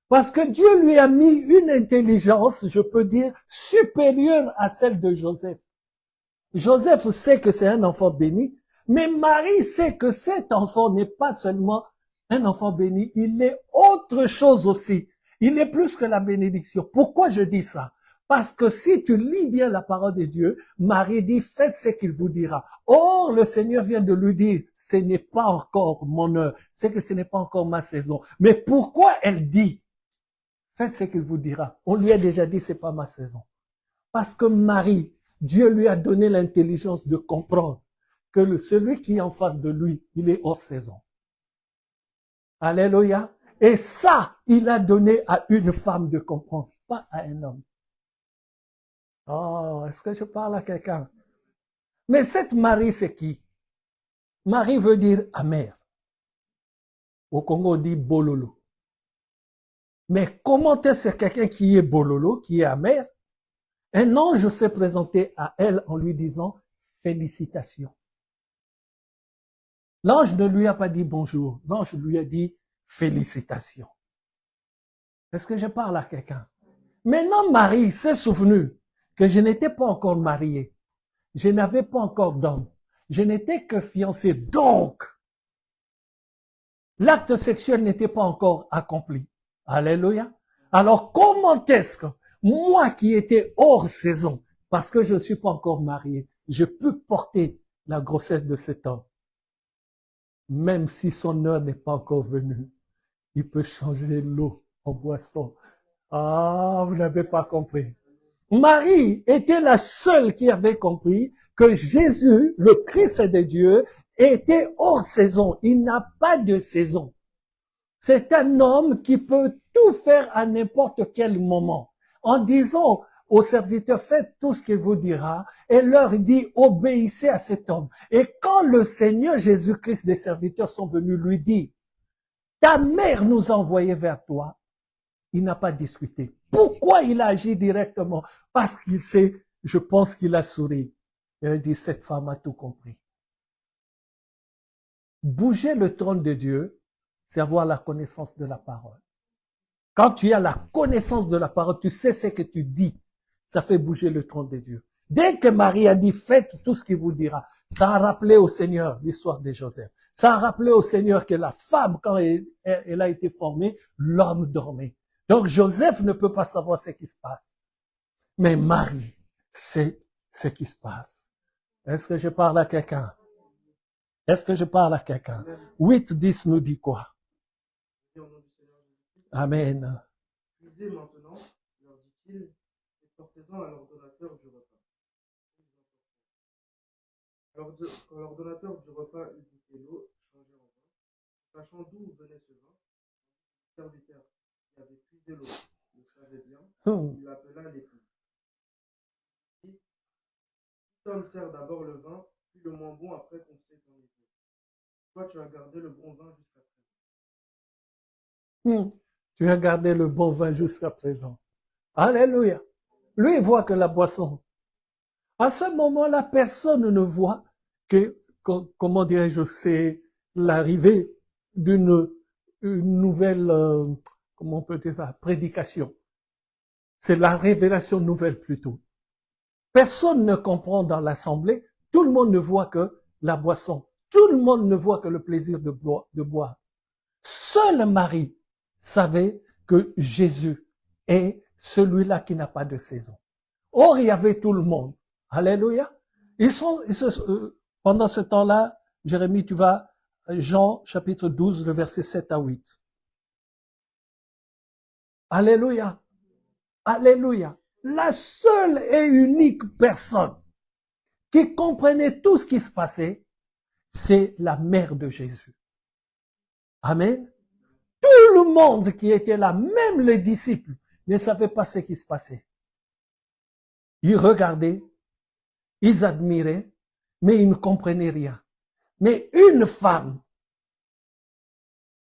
Parce que Dieu lui a mis une intelligence, je peux dire, supérieure à celle de Joseph. Joseph sait que c'est un enfant béni, mais Marie sait que cet enfant n'est pas seulement un enfant béni, il est autre chose aussi. Il est plus que la bénédiction. Pourquoi je dis ça? Parce que si tu lis bien la parole de Dieu, Marie dit, faites ce qu'il vous dira. Or, le Seigneur vient de lui dire, ce n'est pas encore mon heure, c'est que ce n'est pas encore ma saison. Mais pourquoi elle dit, faites ce qu'il vous dira? On lui a déjà dit, c'est pas ma saison. Parce que Marie, Dieu lui a donné l'intelligence de comprendre que celui qui est en face de lui, il est hors saison. Alléluia. Et ça, il a donné à une femme de comprendre, pas à un homme. Oh, est-ce que je parle à quelqu'un? Mais cette Marie, c'est qui? Marie veut dire amère. Au Congo, on dit bololo. Mais comment est-ce quelqu'un qui est bololo, qui est amer? Un ange s'est présenté à elle en lui disant félicitations. L'ange ne lui a pas dit bonjour. L'ange lui a dit félicitations. Est-ce que je parle à quelqu'un? Maintenant, Marie s'est souvenue que je n'étais pas encore mariée. Je n'avais pas encore d'homme. Je n'étais que fiancée. Donc, l'acte sexuel n'était pas encore accompli. Alléluia. Alors, comment est-ce que moi qui étais hors saison, parce que je ne suis pas encore marié, je peux porter la grossesse de cet homme? Même si son heure n'est pas encore venue, il peut changer l'eau en boisson. Ah, vous n'avez pas compris. Marie était la seule qui avait compris que Jésus, le Christ de Dieu, était hors saison. Il n'a pas de saison. C'est un homme qui peut tout faire à n'importe quel moment. En disant aux serviteurs, faites tout ce qu'il vous dira, et leur dit, obéissez à cet homme. Et quand le Seigneur Jésus-Christ des serviteurs sont venus lui dire, ta mère nous a envoyés vers toi, il n'a pas discuté. Pourquoi il a agi directement? Parce qu'il sait, je pense qu'il a souri. Il a dit, cette femme a tout compris. Bouger le trône de Dieu, c'est avoir la connaissance de la parole. Quand tu as la connaissance de la parole, tu sais ce que tu dis. Ça fait bouger le trône de Dieu. Dès que Marie a dit, faites tout ce qu'il vous dira, ça a rappelé au Seigneur l'histoire de Joseph. Ça a rappelé au Seigneur que la femme, quand elle a été formée, l'homme dormait. Donc Joseph ne peut pas savoir ce qui se passe. Mais Marie sait ce qui se passe. Est-ce que je parle à quelqu'un? Est-ce que je parle à quelqu'un? 8:10 nous dit quoi? Amen. Puisez maintenant, leur dit-il, et portez-en à l'ordonnateur du repas. Alors, quand l'ordonnateur du repas eut goûté l'eau changée en vin, sachant d'où venait ce vin, le serviteur qui avait puisé l'eau le savait bien, il l'appela l'époux. Il dit, cet homme sert d'abord le vin, puis le moins bon après qu'on sait qu'en était. Toi, tu as gardé le bon vin jusqu'à présent. Tu as gardé le bon vin jusqu'à présent. Alléluia. Lui, il voit que la boisson. À ce moment-là, personne ne voit que, comment dirais-je, c'est l'arrivée d'une nouvelle, comment on peut dire ça, prédication. C'est la révélation nouvelle plutôt. Personne ne comprend dans l'assemblée. Tout le monde ne voit que la boisson. Tout le monde ne voit que le plaisir de boire. Seule Marie savait que Jésus est celui-là qui n'a pas de saison. Or, il y avait tout le monde. Alléluia. Pendant ce temps-là, Jérémie, tu vas, Jean, chapitre 12, le verset 7 à 8. Alléluia. Alléluia. La seule et unique personne qui comprenait tout ce qui se passait, c'est la mère de Jésus. Amen. Tout le monde qui était là, même les disciples, ne savaient pas ce qui se passait. Ils regardaient, ils admiraient, mais ils ne comprenaient rien. Mais une femme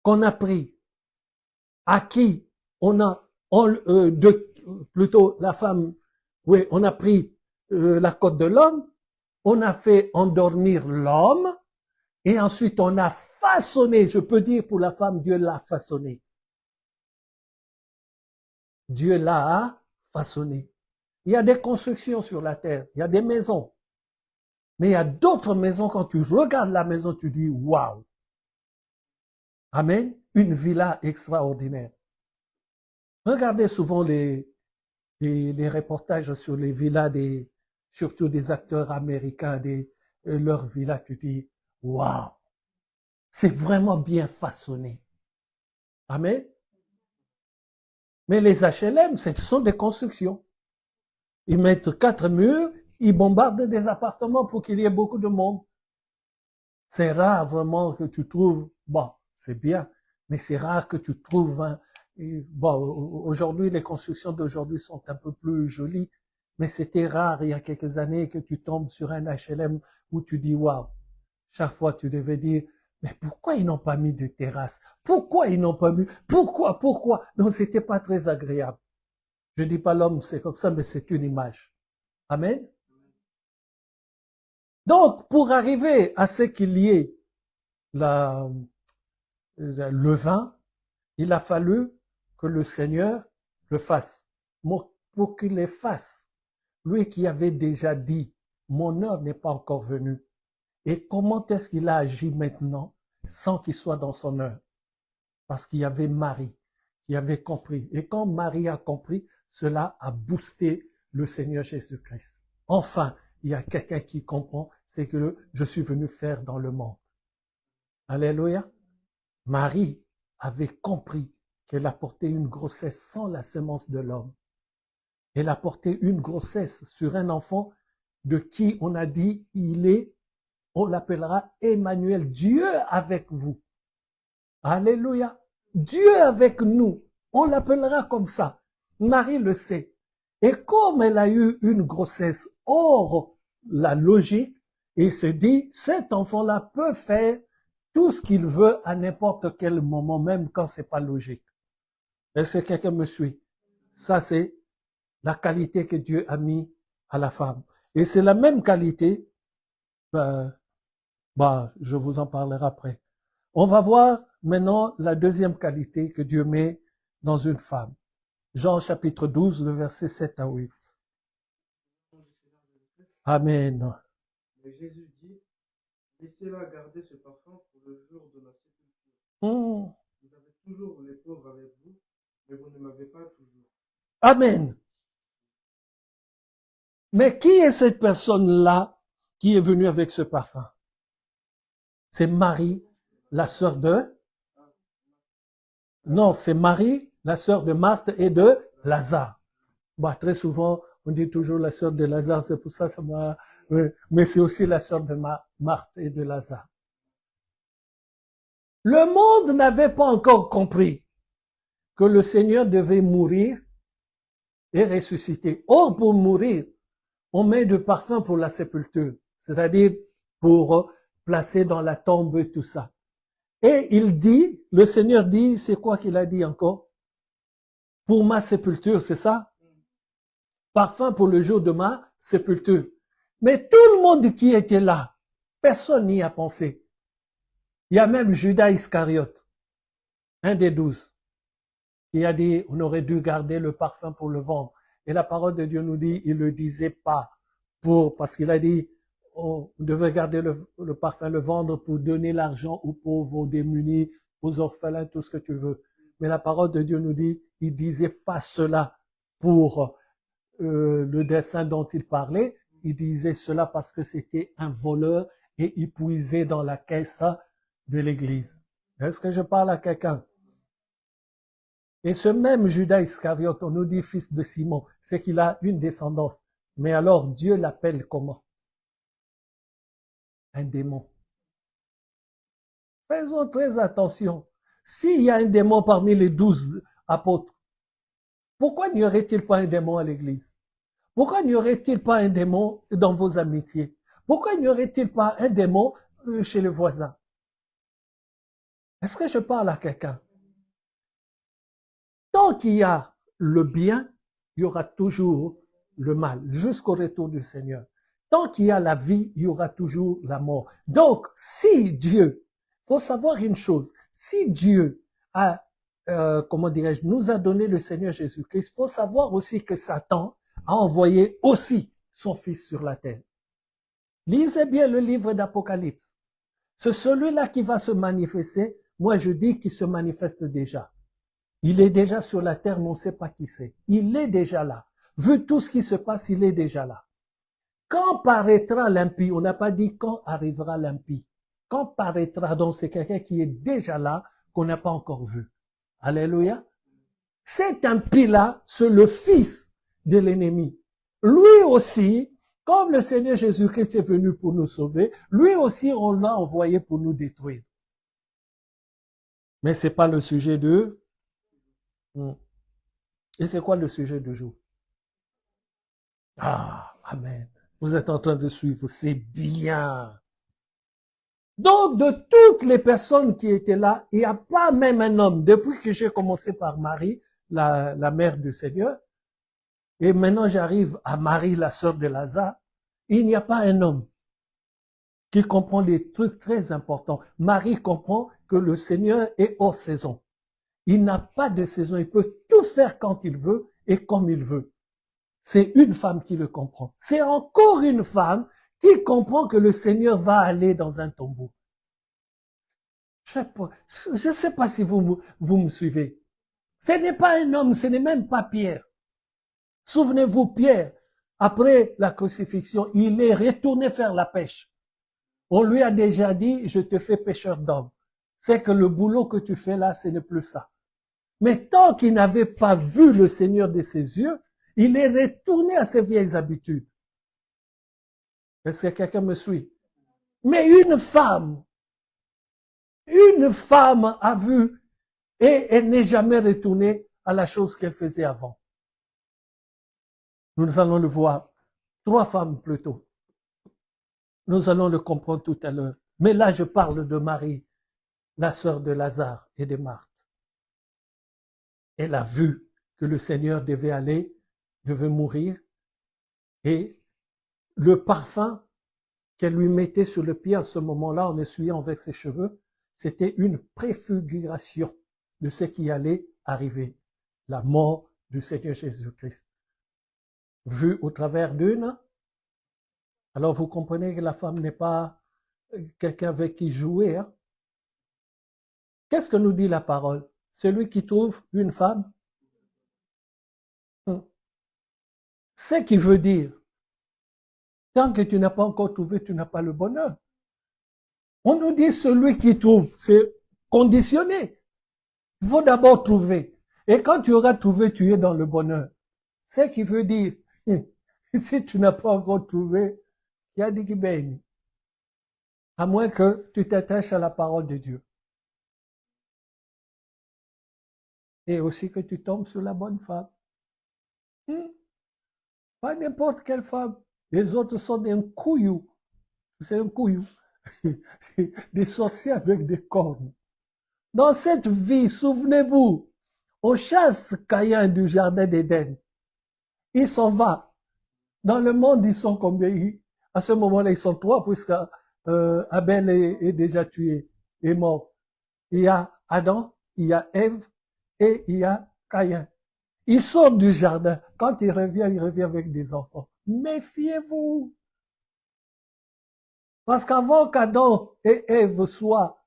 qu'on a pris, à qui plutôt la femme, oui, on a pris la côte de l'homme, on a fait endormir l'homme, et ensuite on a façonné, je peux dire pour la femme, Dieu l'a façonné. Dieu l'a façonné. Il y a des constructions sur la terre, il y a des maisons. Mais il y a d'autres maisons, quand tu regardes la maison, tu dis, waouh. Amen. Une villa extraordinaire. Regardez souvent les reportages sur les villas surtout des acteurs américains, leurs villas, tu dis, waouh. C'est vraiment bien façonné. Amen. Mais les HLM, ce sont des constructions. Ils mettent 4 murs, ils bombardent des appartements pour qu'il y ait beaucoup de monde. C'est rare vraiment que tu trouves, bon, c'est bien, mais c'est rare que tu trouves, bon, aujourd'hui, les constructions d'aujourd'hui sont un peu plus jolies, mais c'était rare il y a quelques années que tu tombes sur un HLM où tu dis, waouh, chaque fois tu devais dire, mais pourquoi ils n'ont pas mis de terrasse? Pourquoi ils n'ont pas mis? Pourquoi? Non, c'était pas très agréable. Je dis pas l'homme, c'est comme ça, mais c'est une image. Amen. Donc, pour arriver à ce qu'il y ait le vin, il a fallu que le Seigneur le fasse. Pour qu'il le fasse, lui qui avait déjà dit, mon heure n'est pas encore venue. Et comment est-ce qu'il a agi maintenant sans qu'il soit dans son heure? Parce qu'il y avait Marie qui avait compris. Et quand Marie a compris, cela a boosté le Seigneur Jésus-Christ. Enfin, il y a quelqu'un qui comprend, c'est que je suis venu faire dans le monde. Alléluia. Marie avait compris qu'elle a porté une grossesse sans la semence de l'homme. Elle a porté une grossesse sur un enfant de qui on a dit, on l'appellera Emmanuel, Dieu avec vous. Alléluia. Dieu avec nous. On l'appellera comme ça. Marie le sait. Et comme elle a eu une grossesse hors la logique, il se dit, cet enfant-là peut faire tout ce qu'il veut à n'importe quel moment, même quand c'est pas logique. Est-ce que quelqu'un me suit? Ça, c'est la qualité que Dieu a mis à la femme. Et c'est la même qualité, je vous en parlerai après. On va voir maintenant la deuxième qualité que Dieu met dans une femme. Jean chapitre 12, le verset 7 à 8. Amen. Mais Jésus dit, laissez-la garder ce parfum pour le jour de ma sépulture. Vous avez toujours les pauvres avec vous, mais vous ne m'avez pas toujours. Amen. Mais qui est cette personne-là qui est venue avec ce parfum? C'est Marie, la sœur de... Non, c'est Marie, la sœur de Marthe et de Lazare. Très souvent, on dit toujours la sœur de Lazare, c'est pour ça que ça m'a... Mais c'est aussi la sœur de Marthe et de Lazare. Le monde n'avait pas encore compris que le Seigneur devait mourir et ressusciter. Or, pour mourir, on met du parfum pour la sépulture, c'est-à-dire pour placer dans la tombe et tout ça. Et il dit, le Seigneur dit, c'est quoi qu'il a dit encore? Pour ma sépulture, c'est ça? Parfum pour le jour de ma sépulture. Mais tout le monde qui était là, personne n'y a pensé. Il y a même Judas Iscariote, un des 12, qui a dit, on aurait dû garder le parfum pour le vendre. Et la parole de Dieu nous dit, il le disait pas parce qu'il a dit, on devait garder le parfum, le vendre pour donner l'argent aux pauvres, aux démunis, aux orphelins, tout ce que tu veux. Mais la parole de Dieu nous dit, il disait pas cela pour le dessein dont il parlait. Il disait cela parce que c'était un voleur et il puisait dans la caisse de l'église. Est-ce que je parle à quelqu'un? Et ce même Judas Iscariote, on nous dit fils de Simon, c'est qu'il a une descendance. Mais alors Dieu l'appelle comment? Un démon. Faisons très attention. S'il y a un démon parmi les 12 apôtres, pourquoi n'y aurait-il pas un démon à l'église? Pourquoi n'y aurait-il pas un démon dans vos amitiés? Pourquoi n'y aurait-il pas un démon chez le voisin. Est-ce que je parle à quelqu'un? Tant qu'il y a le bien, il y aura toujours le mal, jusqu'au retour du Seigneur. Tant qu'il y a la vie, il y aura toujours la mort. Donc, si Dieu, faut savoir une chose, si Dieu a, comment dirais-je, nous a donné le Seigneur Jésus-Christ, faut savoir aussi que Satan a envoyé aussi son Fils sur la terre. Lisez bien le livre d'Apocalypse. C'est celui-là qui va se manifester. Moi, je dis qu'il se manifeste déjà. Il est déjà sur la terre, mais on ne sait pas qui c'est. Il est déjà là. Vu tout ce qui se passe, il est déjà là. Quand paraîtra l'impie, on n'a pas dit quand arrivera l'impie. Quand paraîtra, donc c'est quelqu'un qui est déjà là, qu'on n'a pas encore vu. Alléluia. Cet impie-là, c'est le fils de l'ennemi. Lui aussi, comme le Seigneur Jésus-Christ est venu pour nous sauver, lui aussi, on l'a envoyé pour nous détruire. Mais c'est pas le sujet de... Et c'est quoi le sujet du jour? Ah, amen. Vous êtes en train de suivre, c'est bien. Donc, de toutes les personnes qui étaient là, il n'y a pas même un homme, depuis que j'ai commencé par Marie, la mère du Seigneur, et maintenant j'arrive à Marie, la sœur de Lazare, il n'y a pas un homme qui comprend des trucs très importants. Marie comprend que le Seigneur est hors saison. Il n'a pas de saison, il peut tout faire quand il veut et comme il veut. C'est une femme qui le comprend. C'est encore une femme qui comprend que le Seigneur va aller dans un tombeau. Je ne sais pas si vous me suivez. Ce n'est pas un homme, ce n'est même pas Pierre. Souvenez-vous, Pierre, après la crucifixion, il est retourné faire la pêche. On lui a déjà dit, je te fais pêcheur d'hommes. C'est que le boulot que tu fais là, ce n'est plus ça. Mais tant qu'il n'avait pas vu le Seigneur de ses yeux, il est retourné à ses vieilles habitudes. Est-ce que quelqu'un me suit? Mais une femme a vu et elle n'est jamais retournée à la chose qu'elle faisait avant. Nous allons le voir. 3 femmes plutôt. Nous allons le comprendre tout à l'heure. Mais là, je parle de Marie, la sœur de Lazare et de Marthe. Elle a vu que le Seigneur devait mourir, et le parfum qu'elle lui mettait sur le pied à ce moment-là, en essuyant avec ses cheveux, c'était une préfiguration de ce qui allait arriver, la mort du Seigneur Jésus-Christ. Vu au travers d'une, alors vous comprenez que la femme n'est pas quelqu'un avec qui jouer. Hein? Qu'est-ce que nous dit la parole? Celui qui trouve une femme, ce qui veut dire, tant que tu n'as pas encore trouvé, tu n'as pas le bonheur. On nous dit celui qui trouve, c'est conditionné. Il faut d'abord trouver. Et quand tu auras trouvé, tu es dans le bonheur. Ce qui veut dire, si tu n'as pas encore trouvé, il y a des qui baignent. À moins que tu t'attaches à la parole de Dieu. Et aussi que tu tombes sur la bonne femme. Pas n'importe quelle femme. Les autres sont des couillous. C'est un couillou. Des sorciers avec des cornes. Dans cette vie, souvenez-vous, on chasse Caïn du jardin d'Éden. Il s'en va. Dans le monde, ils sont combien? À ce moment-là, ils sont 3, puisque Abel est déjà tué, est mort. Il y a Adam, il y a Ève et il y a Caïn. Il sort du jardin. Quand il revient avec des enfants. Méfiez-vous. Parce qu'avant qu'Adam et Ève soient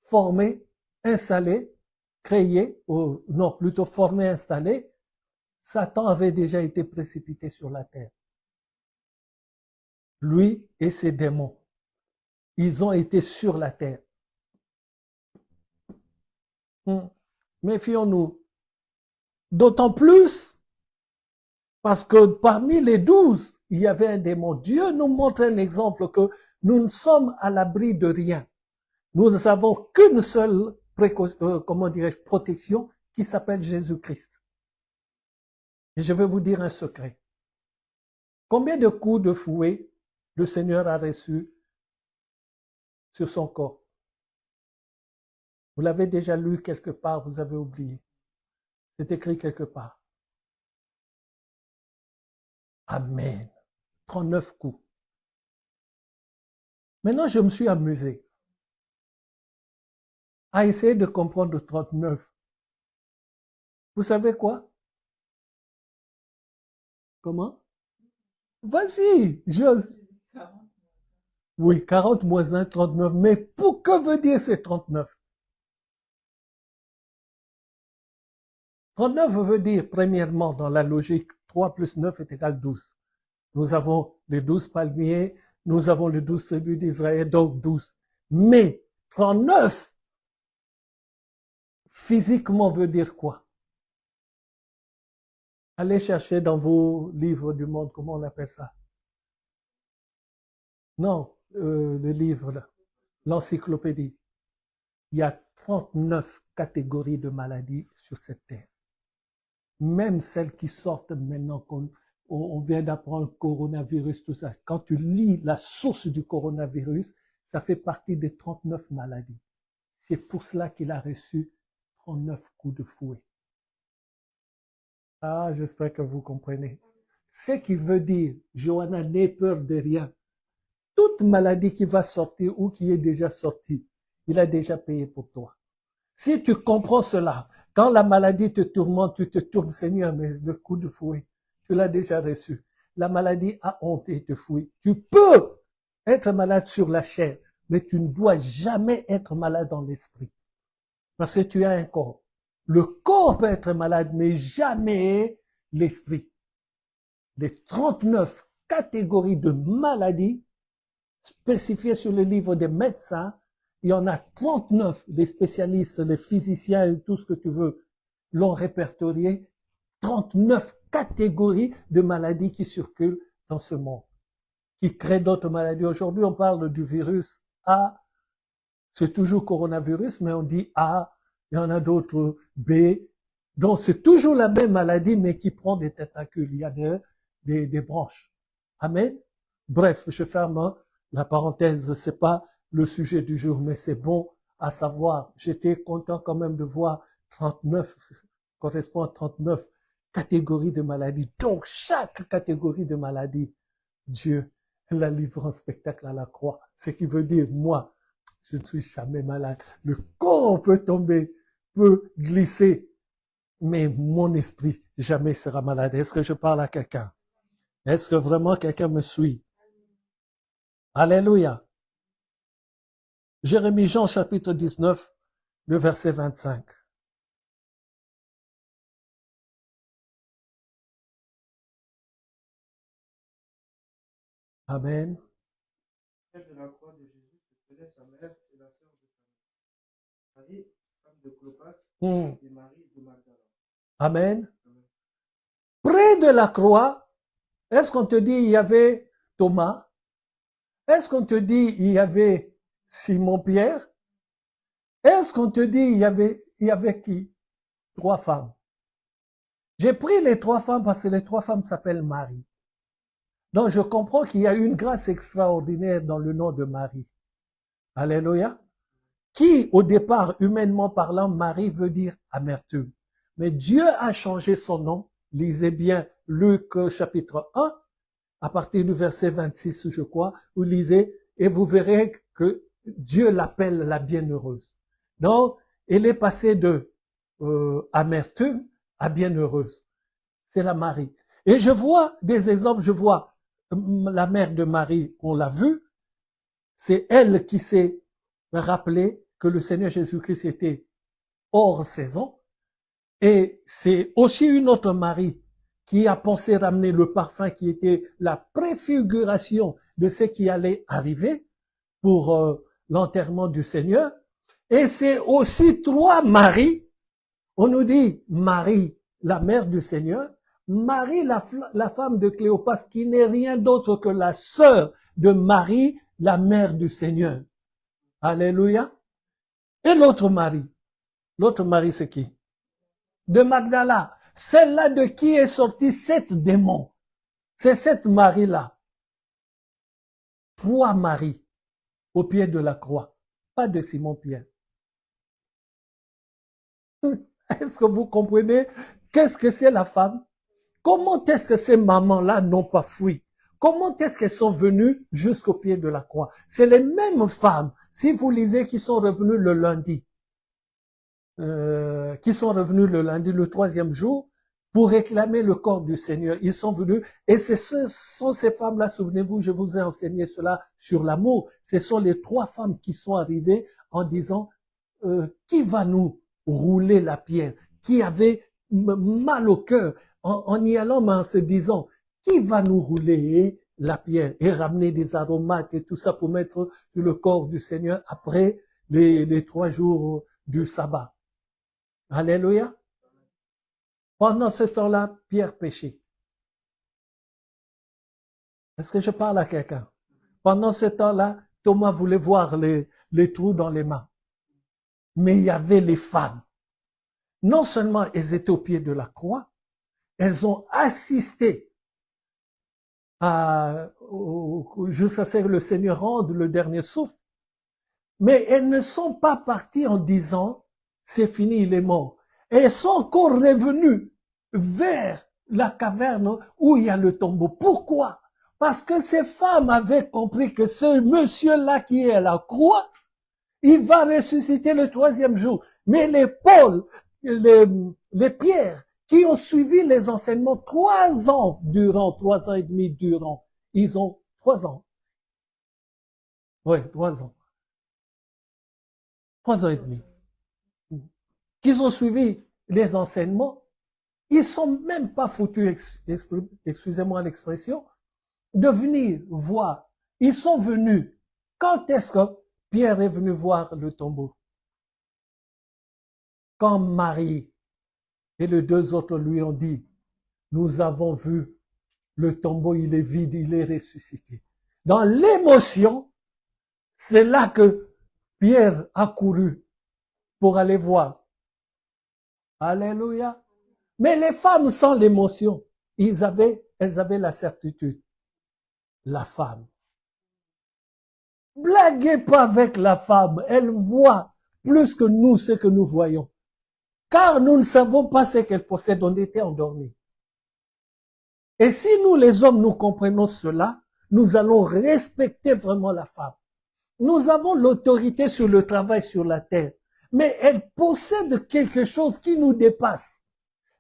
formés, installés, créés, ou non, plutôt formés, installés, Satan avait déjà été précipité sur la terre. Lui et ses démons. Ils ont été sur la terre. Méfions-nous. D'autant plus parce que parmi les 12, il y avait un démon. Dieu nous montre un exemple que nous ne sommes à l'abri de rien. Nous n'avons qu'une seule protection qui s'appelle Jésus-Christ. Et je vais vous dire un secret. « Combien de coups de fouet le Seigneur a reçus sur son corps. Vous l'avez déjà lu quelque part, vous avez oublié. C'est écrit quelque part. Amen. 39 coups. Maintenant, je me suis amusé à essayer de comprendre 39. Vous savez quoi? Comment? Vas-y, Oui, 40 moins 1, 39. Mais pour que veut dire ces 39? 39 veut dire, premièrement, dans la logique, 3 plus 9 est égal 12. Nous avons les 12 palmiers, nous avons les 12 tribus d'Israël, donc 12. Mais 39, physiquement, veut dire quoi? Allez chercher dans vos livres du monde, comment on appelle ça? Non, le livre, là, l'encyclopédie. Il y a 39 catégories de maladies sur cette terre. Même celles qui sortent maintenant, on vient d'apprendre le coronavirus, tout ça. Quand tu lis la source du coronavirus, ça fait partie des 39 maladies. C'est pour cela qu'il a reçu 39 coups de fouet. Ah, j'espère que vous comprenez. Ce qui veut dire, Johanna, n'aie peur de rien. Toute maladie qui va sortir ou qui est déjà sortie, il a déjà payé pour toi. Si tu comprends cela, quand la maladie te tourmente, tu te tournes, Seigneur, mais le coup de fouet, tu l'as déjà reçu. La maladie a honte et te fouille. Tu peux être malade sur la chair, mais tu ne dois jamais être malade dans l'esprit. Parce que tu as un corps. Le corps peut être malade, mais jamais l'esprit. Les 39 catégories de maladies spécifiées sur le livre des médecins, il y en a 39, les spécialistes, les physiciens et tout ce que tu veux l'ont répertorié. 39 catégories de maladies qui circulent dans ce monde, qui créent d'autres maladies. Aujourd'hui, on parle du virus A, c'est toujours coronavirus, mais on dit A, il y en a d'autres B. Donc, c'est toujours la même maladie, mais qui prend des tentacules. Il y a des branches. Amen. Bref, je ferme la parenthèse. C'est pas le sujet du jour, mais c'est bon à savoir. J'étais content quand même de voir 39, correspond à 39 catégories de maladies. Donc, chaque catégorie de maladie, Dieu la livre en spectacle à la croix. Ce qui veut dire, moi, je ne suis jamais malade. Le corps peut tomber, peut glisser, mais mon esprit jamais sera malade. Est-ce que je parle à quelqu'un? Est-ce que vraiment quelqu'un me suit? Alléluia. Jérémie Jean chapitre 19, le verset 25. Amen. Près de la croix de Jésus se tenaient sa mère et la sœur de sa mère, Marie, femme de Clopas, et Marie de Magdala. Amen. Près de la croix, est-ce qu'on te dit il y avait Thomas? Est-ce qu'on te dit il y avait Simon-Pierre? Est-ce qu'on te dit il y avait qui? 3 femmes. J'ai pris les 3 femmes parce que les 3 femmes s'appellent Marie. Donc je comprends qu'il y a une grâce extraordinaire dans le nom de Marie. Alléluia. Qui, au départ, humainement parlant, Marie veut dire amertume. Mais Dieu a changé son nom. Lisez bien Luc chapitre 1, à partir du verset 26, je crois. Vous lisez et vous verrez que Dieu l'appelle la bienheureuse. Donc, elle est passée de amertume à bienheureuse. C'est la Marie. Et je vois des exemples, je vois la mère de Marie, on l'a vu, c'est elle qui s'est rappelé que le Seigneur Jésus-Christ était hors saison. Et c'est aussi une autre Marie qui a pensé ramener le parfum qui était la préfiguration de ce qui allait arriver pour l'enterrement du Seigneur. Et c'est aussi 3 Maries. On nous dit Marie, la mère du Seigneur, Marie, la femme de Cléopas, qui n'est rien d'autre que la sœur de Marie, la mère du Seigneur. Alléluia. Et l'autre Marie, c'est qui? De Magdala. Celle-là de qui est sorti 7 démons. C'est cette Marie-là. 3 Maries. au pied de la croix, pas de Simon-Pierre. Est-ce que vous comprenez? Qu'est-ce que c'est la femme? Comment est-ce que ces mamans-là n'ont pas fui? Comment est-ce qu'elles sont venues jusqu'au pied de la croix? C'est les mêmes femmes, si vous lisez, qui sont revenues le lundi, le troisième jour, pour réclamer le corps du Seigneur. Ils sont venus, et ce sont ces femmes-là, souvenez-vous, je vous ai enseigné cela sur l'amour. Ce sont les 3 femmes qui sont arrivées en disant, qui va nous rouler la pierre? Qui avait mal au cœur en y allant, mais en se disant, qui va nous rouler la pierre et ramener des aromates et tout ça pour mettre sur le corps du Seigneur après les 3 jours du sabbat? Alléluia. Pendant ce temps-là, Pierre péchait. Est-ce que je parle à quelqu'un? Pendant ce temps-là, Thomas voulait voir les trous dans les mains. Mais il y avait les femmes. Non seulement elles étaient au pied de la croix, elles ont assisté jusqu'à ce que le Seigneur rende le dernier souffle, mais elles ne sont pas parties en disant, c'est fini, il est mort. Elles sont encore revenues vers la caverne où il y a le tombeau. Pourquoi? Parce que ces femmes avaient compris que ce monsieur-là qui est à la croix, il va ressusciter le 3e jour. Mais les Paul, les Pierre, qui ont suivi les enseignements 3 ans durant, 3 ans et demi durant, ils ont 3 ans. Oui, 3 ans. 3 ans et demi. Qu'ils ont suivi les enseignements, ils sont même pas foutus, excusez-moi l'expression, de venir voir. Ils sont venus. Quand est-ce que Pierre est venu voir le tombeau? Quand Marie et les 2 autres lui ont dit, nous avons vu le tombeau, il est vide, il est ressuscité. Dans l'émotion, c'est là que Pierre a couru pour aller voir. Alléluia. Mais les femmes sans l'émotion, elles avaient la certitude. La femme. Blaguez pas avec la femme. Elle voit plus que nous ce que nous voyons. Car nous ne savons pas ce qu'elle possède. On était endormis. Et si nous, les hommes, nous comprenons cela, nous allons respecter vraiment la femme. Nous avons l'autorité sur le travail sur la terre. Mais elle possède quelque chose qui nous dépasse.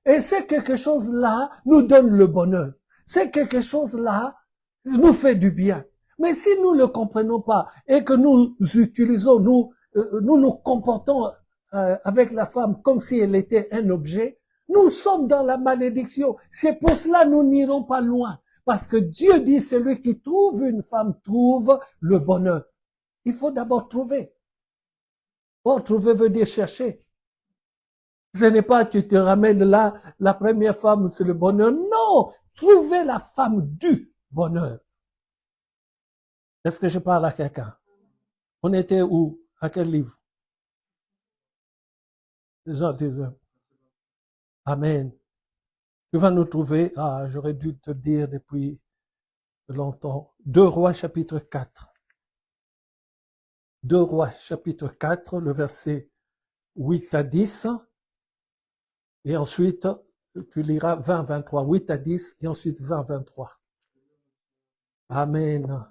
Et c'est quelque chose-là nous donne le bonheur. C'est quelque chose-là nous fait du bien. Mais si nous ne le comprenons pas et que nous utilisons, nous nous comportons avec la femme comme si elle était un objet, nous sommes dans la malédiction. C'est pour cela que nous n'irons pas loin. Parce que Dieu dit, celui qui trouve une femme trouve le bonheur. Il faut d'abord trouver. Or, trouver veut dire chercher. Ce n'est pas tu te ramènes là, la première femme, c'est le bonheur. Non! Trouver la femme du bonheur. Est-ce que je parle à quelqu'un? On était où? À quel livre? Amen. Tu vas nous trouver, j'aurais dû te dire depuis longtemps, 2 Rois chapitre 4. 2 Rois chapitre 4, le verset 8 à 10. Et ensuite, tu liras 20, 23, 8 à 10, et ensuite 20, 23. Amen. Un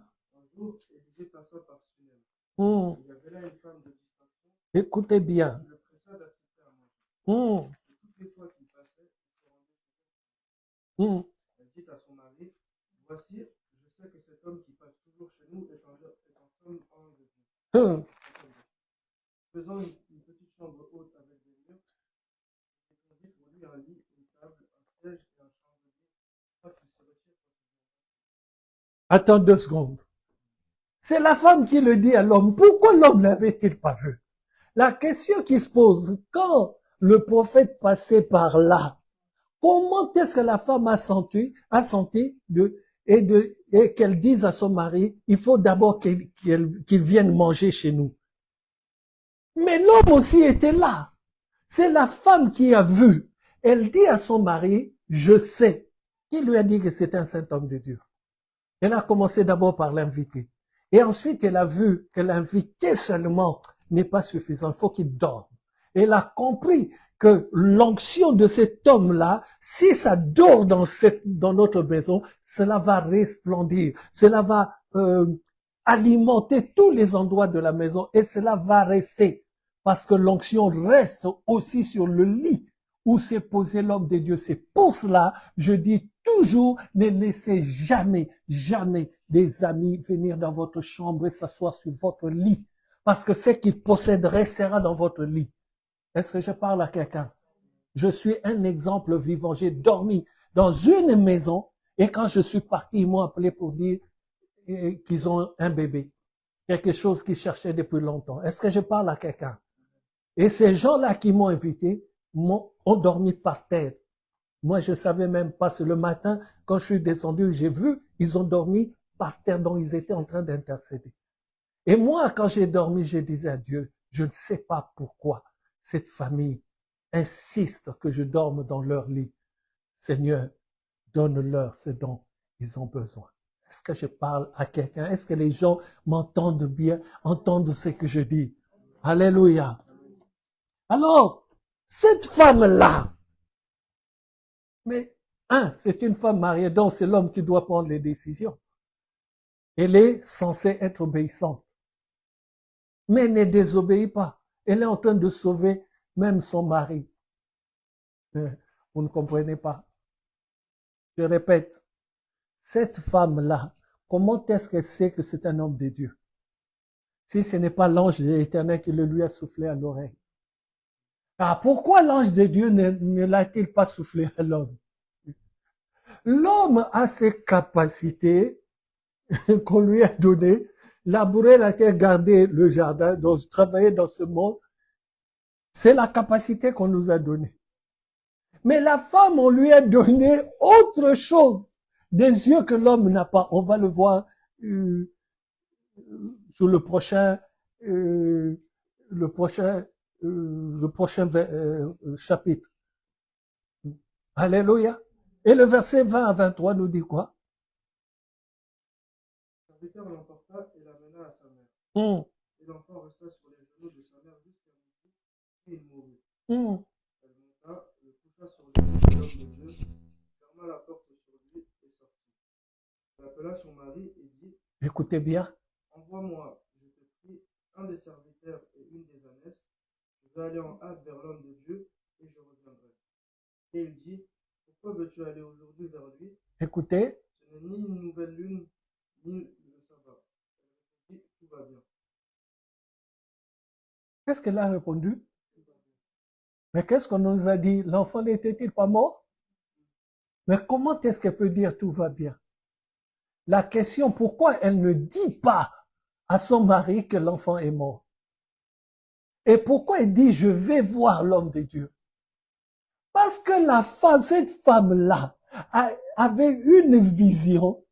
jour, Élisée passa par Sunem. Il y avait là une femme de distinction. Écoutez bien. Qui le pressa d'assister à manger. Et toutes les fois qu'il passait, il se rendait. Elle dit à son mari, voici, je sais que cet homme qui passe toujours chez nous est en somme ange de Dieu. Faisant une petite chambre haute avec des murs, il conduit pour lui un lit, une table, un siège et un chandelier, pas qu'il se retire. Attends 2 secondes. C'est la femme qui le dit à l'homme. Pourquoi l'homme ne l'avait-il pas vu? La question qui se pose, quand le prophète passait par là, comment est-ce que la femme a senti et qu'elle dise à son mari, il faut d'abord qu'il vienne manger chez nous. Mais l'homme aussi était là. C'est la femme qui a vu. Elle dit à son mari, je sais. Qui lui a dit que c'était un saint homme de Dieu? Elle a commencé d'abord par l'inviter. Et ensuite, elle a vu que l'invité seulement n'est pas suffisant. Il faut qu'il dorme. Et elle a compris que l'onction de cet homme-là, si ça dort dans notre maison, cela va resplendir. Cela va alimenter tous les endroits de la maison et cela va rester. Parce que l'onction reste aussi sur le lit où s'est posé l'homme de Dieu. C'est pour cela, je dis toujours, ne laissez jamais, jamais des amis venir dans votre chambre et s'asseoir sur votre lit. Parce que ce qu'ils possèdent restera dans votre lit. Est-ce que je parle à quelqu'un? Je suis un exemple vivant. J'ai dormi dans une maison et quand je suis parti, ils m'ont appelé pour dire qu'ils ont un bébé. Quelque chose qu'ils cherchaient depuis longtemps. Est-ce que je parle à quelqu'un? Et ces gens-là qui m'ont invité ont dormi par terre. Moi, je savais même pas. C'est le matin, quand je suis descendu, j'ai vu, ils ont dormi par terre, dont ils étaient en train d'intercéder. Et moi, quand j'ai dormi, je disais à Dieu, je ne sais pas pourquoi cette famille insiste que je dorme dans leur lit. Seigneur, donne-leur ce dont ils ont besoin. Est-ce que je parle à quelqu'un? Est-ce que les gens m'entendent bien, entendent ce que je dis? Alléluia. Alors, cette femme-là, mais, c'est une femme mariée, donc c'est l'homme qui doit prendre les décisions. Elle est censée être obéissante. Mais elle ne désobéit pas. Elle est en train de sauver même son mari. Vous ne comprenez pas. Je répète, cette femme-là, comment est-ce qu'elle sait que c'est un homme de Dieu? Si ce n'est pas l'ange de l'Éternel qui le lui a soufflé à l'oreille. Ah, pourquoi l'ange de Dieu ne l'a-t-il pas soufflé à l'homme? L'homme a ses capacités qu'on lui a données, labourer la terre, garder le jardin, donc travailler dans ce monde. C'est la capacité qu'on nous a donnée. Mais la femme, on lui a donné autre chose, des yeux que l'homme n'a pas. On va le voir sur le prochain chapitre. Alléluia. Et le verset 20 à 23 nous dit quoi? Le serviteur l'emporta et l'amena à sa mère. Et l'enfant resta sur les genoux de sa mère jusqu'à midi, et il mourut. Elle monta, le coucha sur les genoux de l'homme de Dieu, ferma la porte sur lui et sortit. Elle appela son mari et dit, écoutez bien, envoie-moi, je te prie, un des serviteurs et une des ânesses. Je vais aller en hâte vers l'homme de Dieu et je reviendrai. Et il dit, pourquoi veux-tu aller aujourd'hui vers lui? Écoutez. Ce n'est ni une nouvelle lune, ni le sabbat. Elle dit, tout va bien. Qu'est-ce qu'elle a répondu? Mais qu'est-ce qu'on nous a dit? L'enfant n'était-il pas mort? Mais comment est-ce qu'elle peut dire tout va bien? La question, pourquoi elle ne dit pas à son mari que l'enfant est mort? Et pourquoi elle dit je vais voir l'homme de Dieu? Parce que la femme, cette femme-là, avait une vision,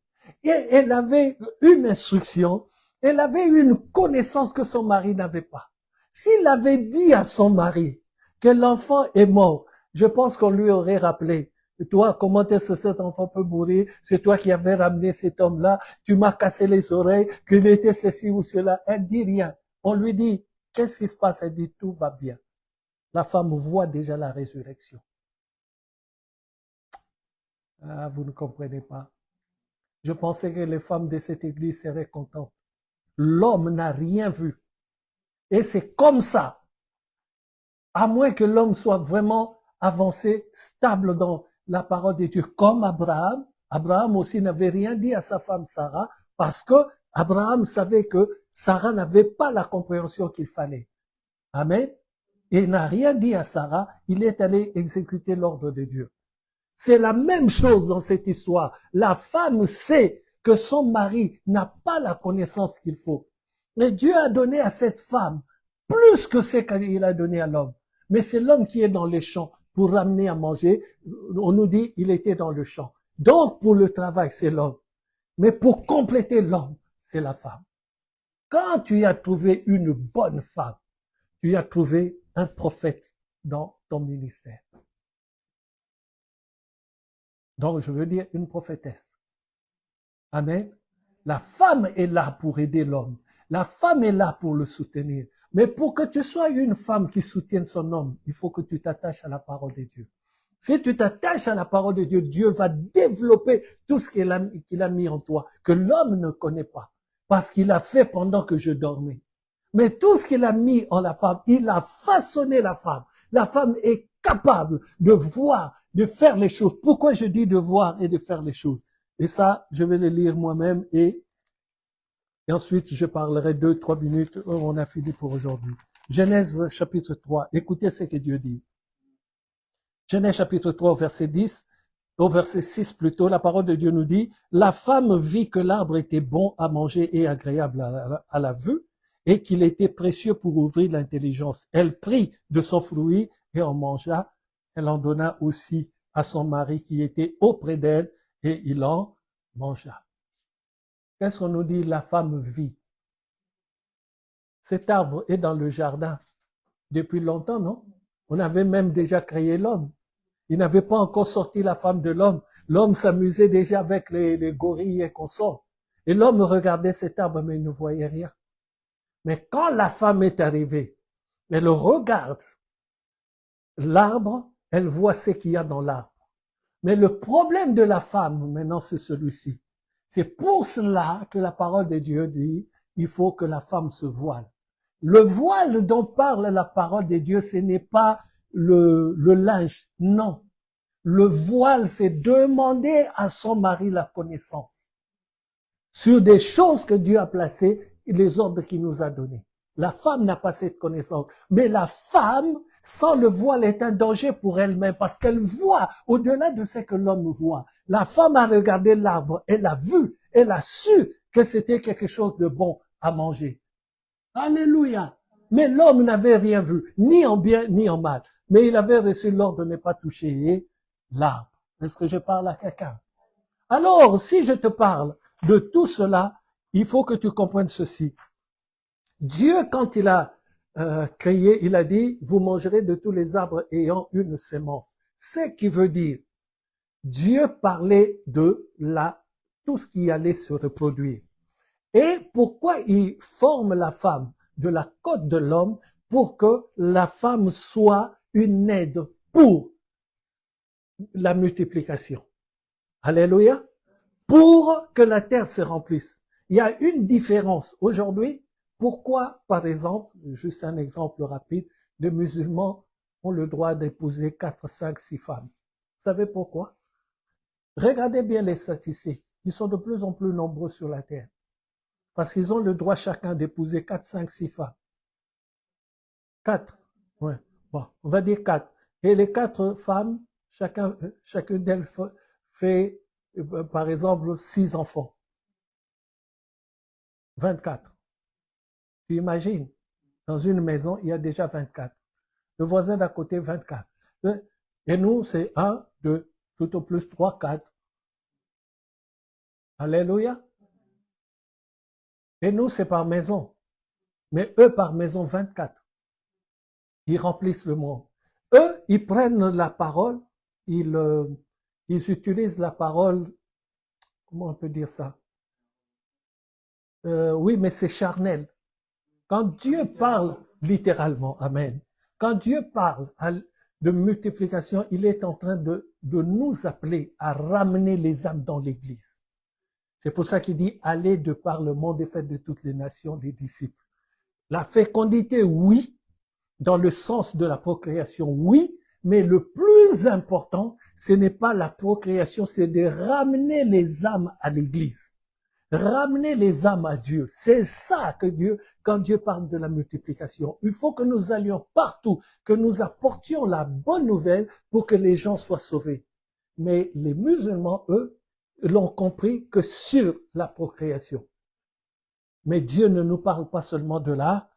et elle avait une instruction, elle avait une connaissance que son mari n'avait pas. S'il avait dit à son mari que l'enfant est mort, je pense qu'on lui aurait rappelé, toi, comment est-ce que cet enfant peut mourir? C'est toi qui avais ramené cet homme-là, tu m'as cassé les oreilles, qu'il était ceci ou cela. Elle dit rien. On lui dit, qu'est-ce qui se passe? Elle dit, tout va bien. La femme voit déjà la résurrection. Ah, vous ne comprenez pas. Je pensais que les femmes de cette église seraient contentes. L'homme n'a rien vu. Et c'est comme ça. À moins que l'homme soit vraiment avancé, stable dans la parole de Dieu, comme Abraham. Abraham aussi n'avait rien dit à sa femme Sarah, parce que Abraham savait que Sarah n'avait pas la compréhension qu'il fallait. Amen. Et il n'a rien dit à Sarah, il est allé exécuter l'ordre de Dieu. C'est la même chose dans cette histoire. La femme sait que son mari n'a pas la connaissance qu'il faut. Mais Dieu a donné à cette femme plus que ce qu'il a donné à l'homme. Mais c'est l'homme qui est dans les champs pour ramener à manger. On nous dit il était dans le champ. Donc pour le travail, c'est l'homme. Mais pour compléter l'homme, c'est la femme. Quand tu as trouvé une bonne femme, tu as trouvé un prophète dans ton ministère. Donc, je veux dire une prophétesse. Amen. La femme est là pour aider l'homme. La femme est là pour le soutenir. Mais pour que tu sois une femme qui soutienne son homme, il faut que tu t'attaches à la parole de Dieu. Si tu t'attaches à la parole de Dieu, Dieu va développer tout ce qu'il a mis en toi, que l'homme ne connaît pas, parce qu'il a fait pendant que je dormais. Mais tout ce qu'il a mis en la femme, il a façonné la femme. La femme est capable de voir, de faire les choses. Pourquoi je dis de voir et de faire les choses? Et ça, je vais le lire moi-même et ensuite je parlerai 2-3 minutes. On a fini pour aujourd'hui. Genèse chapitre 3. Écoutez ce que Dieu dit. Genèse chapitre 3 au verset 10, au verset 6 plutôt, la parole de Dieu nous dit, la femme vit que l'arbre était bon à manger et agréable à la vue, et qu'il était précieux pour ouvrir l'intelligence. Elle prit de son fruit et en mangea. Elle en donna aussi à son mari qui était auprès d'elle, et il en mangea. Qu'est-ce qu'on nous dit? La femme vit. Cet arbre est dans le jardin depuis longtemps, non? On avait même déjà créé l'homme. Il n'avait pas encore sorti la femme de l'homme. L'homme s'amusait déjà avec les gorilles et consorts. Et l'homme regardait cet arbre, mais il ne voyait rien. Mais quand la femme est arrivée, elle regarde l'arbre, elle voit ce qu'il y a dans l'arbre. Mais le problème de la femme, maintenant, c'est celui-ci. C'est pour cela que la parole de Dieu dit, il faut que la femme se voile. Le voile dont parle la parole de Dieu, ce n'est pas le linge, non. Le voile, c'est demander à son mari la connaissance sur des choses que Dieu a placées et les ordres qu'il nous a donnés. La femme n'a pas cette connaissance. Mais la femme, sans le voile, est un danger pour elle-même parce qu'elle voit au-delà de ce que l'homme voit. La femme a regardé l'arbre, elle a vu, elle a su que c'était quelque chose de bon à manger. Alléluia. Mais l'homme n'avait rien vu, ni en bien, ni en mal. Mais il avait reçu l'ordre de ne pas toucher l'arbre. Est-ce que je parle à quelqu'un? Alors, si je te parle de tout cela, il faut que tu comprennes ceci. Dieu, quand il a créé, il a dit, vous mangerez de tous les arbres ayant une sémence. Ce qui veut dire, Dieu parlait de tout ce qui allait se reproduire. Et pourquoi il forme la femme de la côte de l'homme? Pour que la femme soit une aide pour la multiplication. Alléluia. Pour que la terre se remplisse. Il y a une différence aujourd'hui. Pourquoi, par exemple, juste un exemple rapide, les musulmans ont le droit d'épouser 4, 5, 6 femmes. Vous savez pourquoi? Regardez bien les statistiques. Ils sont de plus en plus nombreux sur la terre. Parce qu'ils ont le droit chacun d'épouser 4, 5, 6 femmes. 4. Ouais. Bon, on va dire 4. Et les 4 femmes, chacune d'elles fait, par exemple, 6 enfants. 24. Tu imagines, dans une maison, il y a déjà 24. Le voisin d'à côté, 24. Et nous, c'est 1, 2, tout au plus 3, 4. Alléluia. Et nous, c'est par maison. Mais eux, par maison, 24. Ils remplissent le monde. Eux, ils prennent la parole, ils utilisent la parole, comment on peut dire ça? Oui, mais c'est charnel. Quand Dieu parle, littéralement, amen. Quand Dieu parle de multiplication, il est en train de nous appeler à ramener les âmes dans l'église. C'est pour ça qu'il dit, allez de par le monde et faites de toutes les nations des disciples. La fécondité, oui, dans le sens de la procréation, oui, mais le plus important, ce n'est pas la procréation, c'est de ramener les âmes à l'église. Ramener les âmes à Dieu. C'est ça que Dieu, quand Dieu parle de la multiplication, il faut que nous allions partout, que nous apportions la bonne nouvelle pour que les gens soient sauvés. Mais les musulmans, eux, l'ont compris que sur la procréation. Mais Dieu ne nous parle pas seulement de la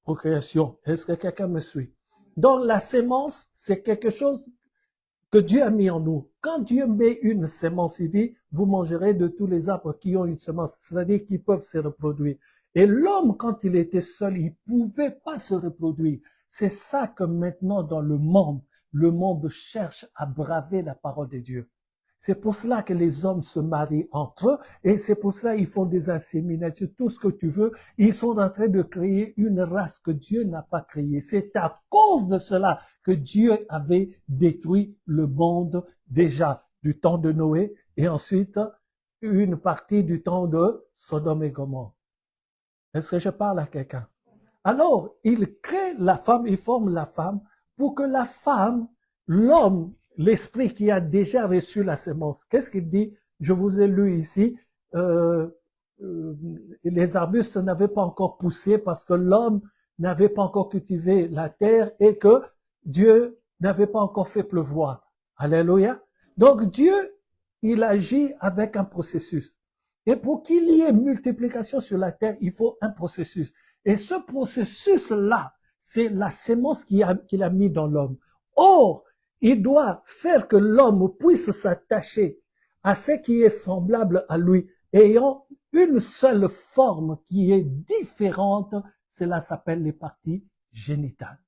procréation. Est-ce que quelqu'un me suit? Donc la sémence, c'est quelque chose que Dieu a mis en nous. Quand Dieu met une sémence, il dit, vous mangerez de tous les arbres qui ont une sémence, c'est-à-dire qui peuvent se reproduire. Et l'homme, quand il était seul, il pouvait pas se reproduire. C'est ça que maintenant, dans le monde cherche à braver la parole de Dieu. C'est pour cela que les hommes se marient entre eux et c'est pour cela qu'ils font des inséminations, tout ce que tu veux. Ils sont en train de créer une race que Dieu n'a pas créée. C'est à cause de cela que Dieu avait détruit le monde déjà du temps de Noé et ensuite une partie du temps de Sodome et Gomorrhe. Est-ce que je parle à quelqu'un? Alors, il crée la femme, il forme la femme pour que la femme, l'homme, l'esprit qui a déjà reçu la semence, qu'est-ce qu'il dit? Je vous ai lu ici, les arbustes n'avaient pas encore poussé parce que l'homme n'avait pas encore cultivé la terre et que Dieu n'avait pas encore fait pleuvoir. Alléluia. Donc Dieu, il agit avec un processus. Et pour qu'il y ait multiplication sur la terre, il faut un processus. Et ce processus-là, c'est la sémence qu'il a mis dans l'homme. Or, il doit faire que l'homme puisse s'attacher à ce qui est semblable à lui, ayant une seule forme qui est différente. Cela s'appelle les parties génitales.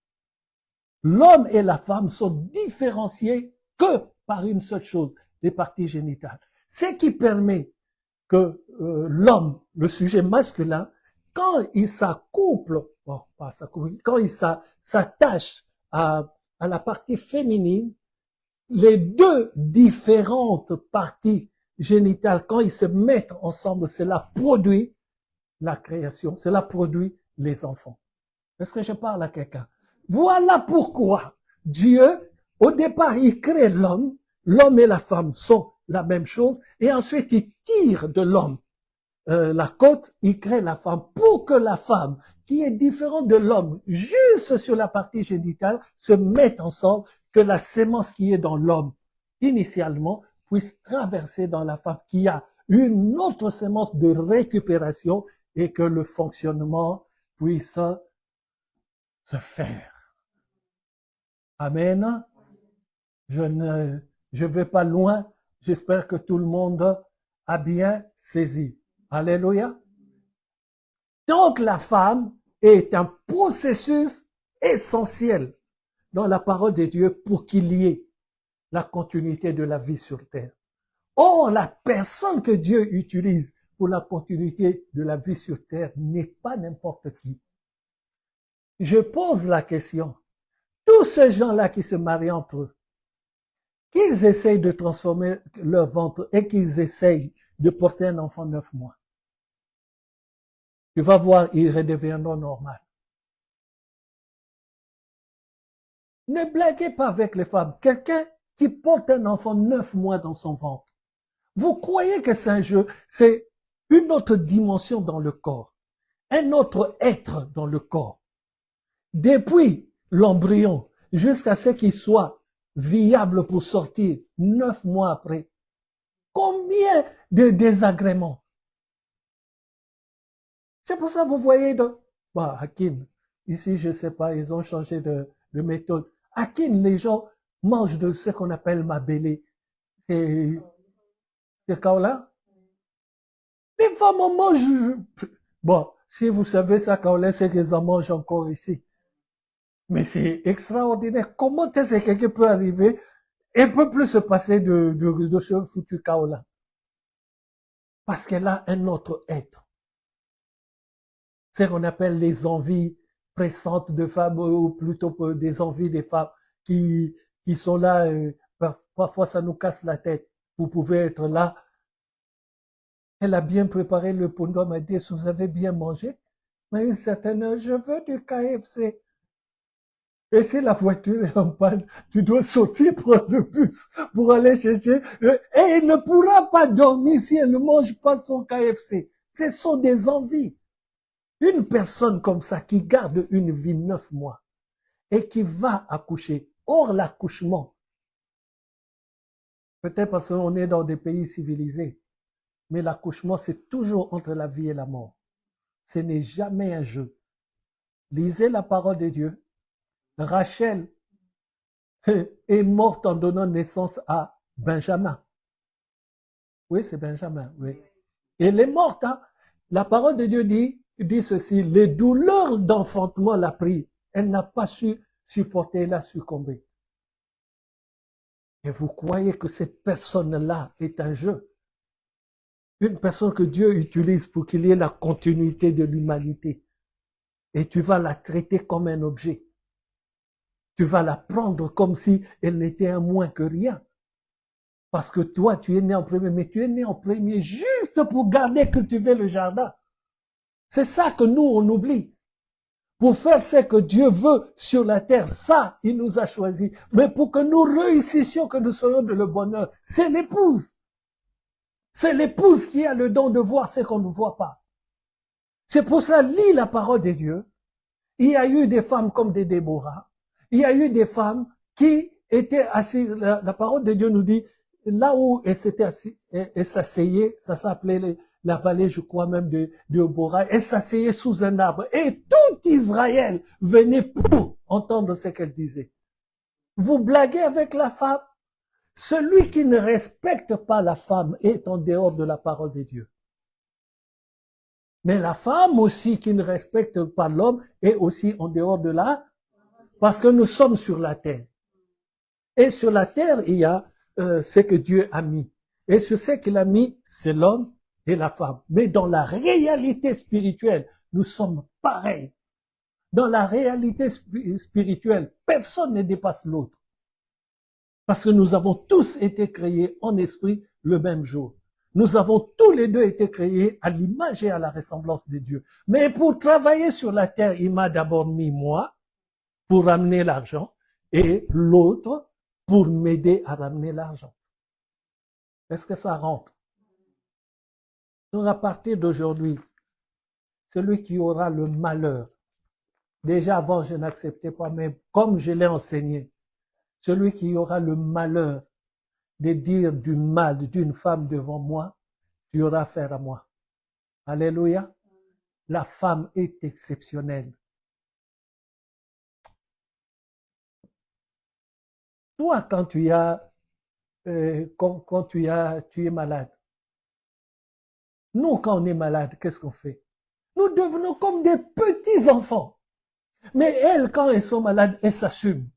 L'homme et la femme sont différenciés que par une seule chose, les parties génitales. Ce qui permet que l'homme, le sujet masculin, quand il s'accouple, bon, pas s'accouple, quand il s'attache à la partie féminine, les deux différentes parties génitales, quand ils se mettent ensemble, cela produit la création, cela produit les enfants. Est-ce que je parle à quelqu'un? Voilà pourquoi Dieu, au départ, il crée l'homme et la femme sont la même chose, et ensuite il tire de l'homme la côte, il crée la femme pour que la femme, qui est différente de l'homme, juste sur la partie génitale, se mette ensemble, que la sémence qui est dans l'homme, initialement, puisse traverser dans la femme, qui a une autre sémence de récupération, et que le fonctionnement puisse se faire. Amen. Je vais pas loin. J'espère que tout le monde a bien saisi. Alléluia. Donc la femme est un processus essentiel dans la parole de Dieu pour qu'il y ait la continuité de la vie sur terre. Or, la personne que Dieu utilise pour la continuité de la vie sur terre n'est pas n'importe qui. Je pose la question. Tous ces gens-là qui se marient entre eux, qu'ils essayent de transformer leur ventre et qu'ils essayent de porter un enfant 9 mois. Tu vas voir, ils redeviendront normaux. Ne blaguez pas avec les femmes. Quelqu'un qui porte un enfant 9 mois dans son ventre. Vous croyez que c'est un jeu? C'est une autre dimension dans le corps. Un autre être dans le corps. Depuis l'embryon jusqu'à ce qu'il soit viable pour sortir 9 mois après. Combien de désagréments? C'est pour ça que vous voyez, Hakim, ici je sais pas, ils ont changé de méthode. Hakim, les gens mangent de ce qu'on appelle mabélé. C'est kaola. Les femmes en mangent. Bon, si vous savez ça, kaola, c'est qu'ils en mangent encore ici. Mais c'est extraordinaire. Comment est-ce que quelqu'un peut arriver et peut plus se passer de ce foutu kaola? Parce qu'elle a un autre être. C'est ce qu'on appelle les envies pressantes de femmes, ou plutôt des envies des femmes qui sont là, parfois ça nous casse la tête. Vous pouvez être là. Elle a bien préparé le pondom, elle m'a dit, si vous avez bien mangé, mais à une certaine heure, je veux du KFC. Et si la voiture est en panne, tu dois sortir prendre le bus pour aller chercher, et elle ne pourra pas dormir si elle ne mange pas son KFC. Ce sont des envies. Une personne comme ça qui garde une vie 9 mois et qui va accoucher, hors l'accouchement, peut-être parce qu'on est dans des pays civilisés, mais l'accouchement c'est toujours entre la vie et la mort. Ce n'est jamais un jeu. Lisez la parole de Dieu. Rachel est morte en donnant naissance à Benjamin. Oui, c'est Benjamin, oui. Elle est morte, hein. La parole de Dieu dit ceci, les douleurs d'enfantement l'a pris. Elle n'a pas su supporter, elle a succombé. Et vous croyez que cette personne-là est un jeu. Une personne que Dieu utilise pour qu'il y ait la continuité de l'humanité. Et tu vas la traiter comme un objet. Tu vas la prendre comme si elle n'était un moins que rien. Parce que toi, tu es né en premier, mais tu es né en premier juste pour garder, cultiver le jardin. C'est ça que nous, on oublie. Pour faire ce que Dieu veut sur la terre, ça, il nous a choisis. Mais pour que nous réussissions, que nous soyons de le bonheur, c'est l'épouse. C'est l'épouse qui a le don de voir ce qu'on ne voit pas. C'est pour ça, lis la parole de Dieu. Il y a eu des femmes comme des Déborah. Il y a eu des femmes qui étaient assises. La parole de Dieu nous dit, là où elle s'était assise, elle s'asseyait, ça s'appelait la vallée, je crois même, de Déborah. Elle s'asseyait sous un arbre. Et tout Israël venait pour entendre ce qu'elle disait. Vous blaguez avec la femme? Celui qui ne respecte pas la femme est en dehors de la parole de Dieu. Mais la femme aussi qui ne respecte pas l'homme est aussi en dehors de la... Parce que nous sommes sur la terre. Et sur la terre, il y a ce que Dieu a mis. Et sur ce qu'il a mis, c'est l'homme et la femme. Mais dans la réalité spirituelle, nous sommes pareils. Dans la réalité spirituelle, personne ne dépasse l'autre. Parce que nous avons tous été créés en esprit le même jour. Nous avons tous les deux été créés à l'image et à la ressemblance de Dieu. Mais pour travailler sur la terre, il m'a d'abord mis moi pour ramener l'argent et l'autre pour m'aider à ramener l'argent. Est-ce que ça rentre? Donc à partir d'aujourd'hui, celui qui aura le malheur, déjà avant je n'acceptais pas, mais comme je l'ai enseigné, celui qui aura le malheur de dire du mal d'une femme devant moi, tu auras affaire à moi. Alléluia. La femme est exceptionnelle. Toi, quand tu es malade, nous, quand on est malade, qu'est-ce qu'on fait? Nous devenons comme des petits enfants. Mais elles, quand elles sont malades, elles s'assument.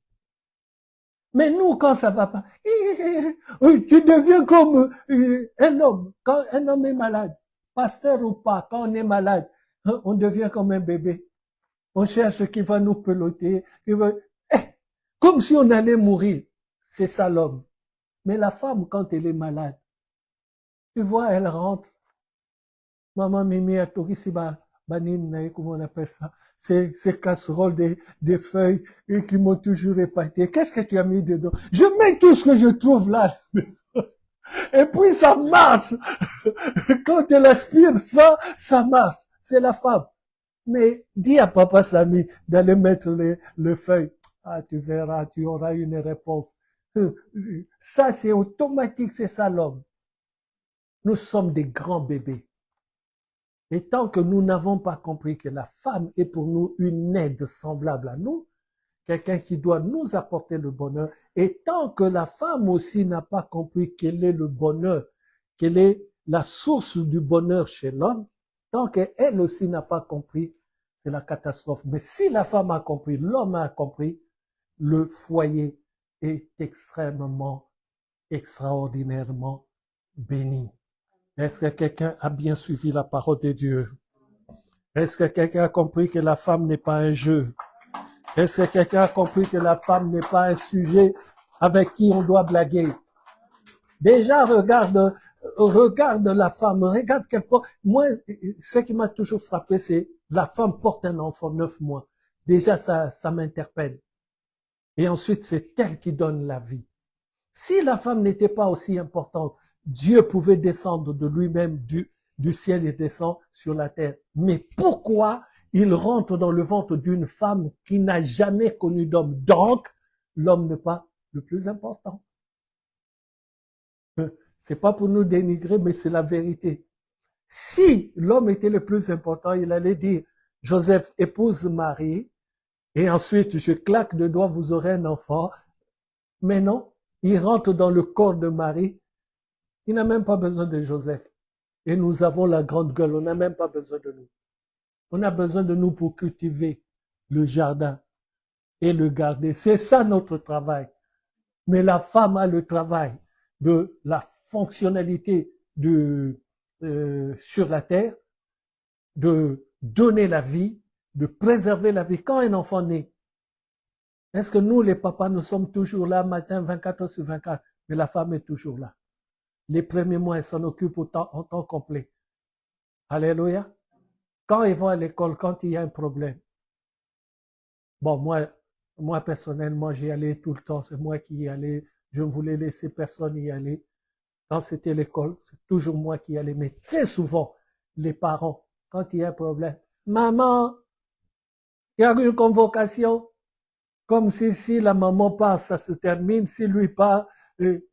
Mais nous, quand ça va pas, tu deviens comme un homme. Quand un homme est malade, pasteur ou pas, quand on est malade, on devient comme un bébé. On cherche qui va nous peloter, comme si on allait mourir. C'est ça l'homme. Mais la femme, quand elle est malade, tu vois, elle rentre. Maman Mimi a tout ici, banine, comment on appelle ça? Ces casseroles des feuilles et qui m'ont toujours épaté. Qu'est-ce que tu as mis dedans? Je mets tout ce que je trouve là. Et puis ça marche. Quand elle aspire ça, ça marche. C'est la femme. Mais dis à papa Samy d'aller mettre les feuilles. Ah, tu verras, tu auras une réponse. Ça, c'est automatique, c'est ça l'homme. Nous sommes des grands bébés. Et tant que nous n'avons pas compris que la femme est pour nous une aide semblable à nous, quelqu'un qui doit nous apporter le bonheur, et tant que la femme aussi n'a pas compris quel est le bonheur, quelle est la source du bonheur chez l'homme, tant qu'elle aussi n'a pas compris, c'est la catastrophe. Mais si la femme a compris, l'homme a compris, le foyer est extrêmement, extraordinairement béni. Est-ce que quelqu'un a bien suivi la parole de Dieu? Est-ce que quelqu'un a compris que la femme n'est pas un jeu? Est-ce que quelqu'un a compris que la femme n'est pas un sujet avec qui on doit blaguer? Déjà, regarde la femme, regarde qu'elle porte. Moi, ce qui m'a toujours frappé, c'est la femme porte un enfant 9 mois. Déjà, ça m'interpelle. Et ensuite, c'est elle qui donne la vie. Si la femme n'était pas aussi importante, Dieu pouvait descendre de lui-même du ciel et descend sur la terre. Mais pourquoi il rentre dans le ventre d'une femme qui n'a jamais connu d'homme? Donc, l'homme n'est pas le plus important. C'est pas pour nous dénigrer, mais c'est la vérité. Si l'homme était le plus important, il allait dire, Joseph épouse Marie, et ensuite je claque de doigts, vous aurez un enfant. Mais non, il rentre dans le corps de Marie. Il n'a même pas besoin de Joseph. Et nous avons la grande gueule, on n'a même pas besoin de nous. On a besoin de nous pour cultiver le jardin et le garder. C'est ça notre travail. Mais la femme a le travail de la fonctionnalité sur la terre, de donner la vie, de préserver la vie. Quand un enfant naît, est-ce que nous, les papas, nous sommes toujours là, matin, 24 heures sur 24, mais la femme est toujours là. Les premiers mois, elle s'en occupe en temps complet. Alléluia. Quand ils vont à l'école, quand il y a un problème. Bon, moi personnellement, j'y allais tout le temps. C'est moi qui y allais. Je ne voulais laisser personne y aller. Quand c'était l'école, c'est toujours moi qui y allais. Mais très souvent, les parents, quand il y a un problème, maman, il y a une convocation. Comme si la maman part, ça se termine. Si lui part,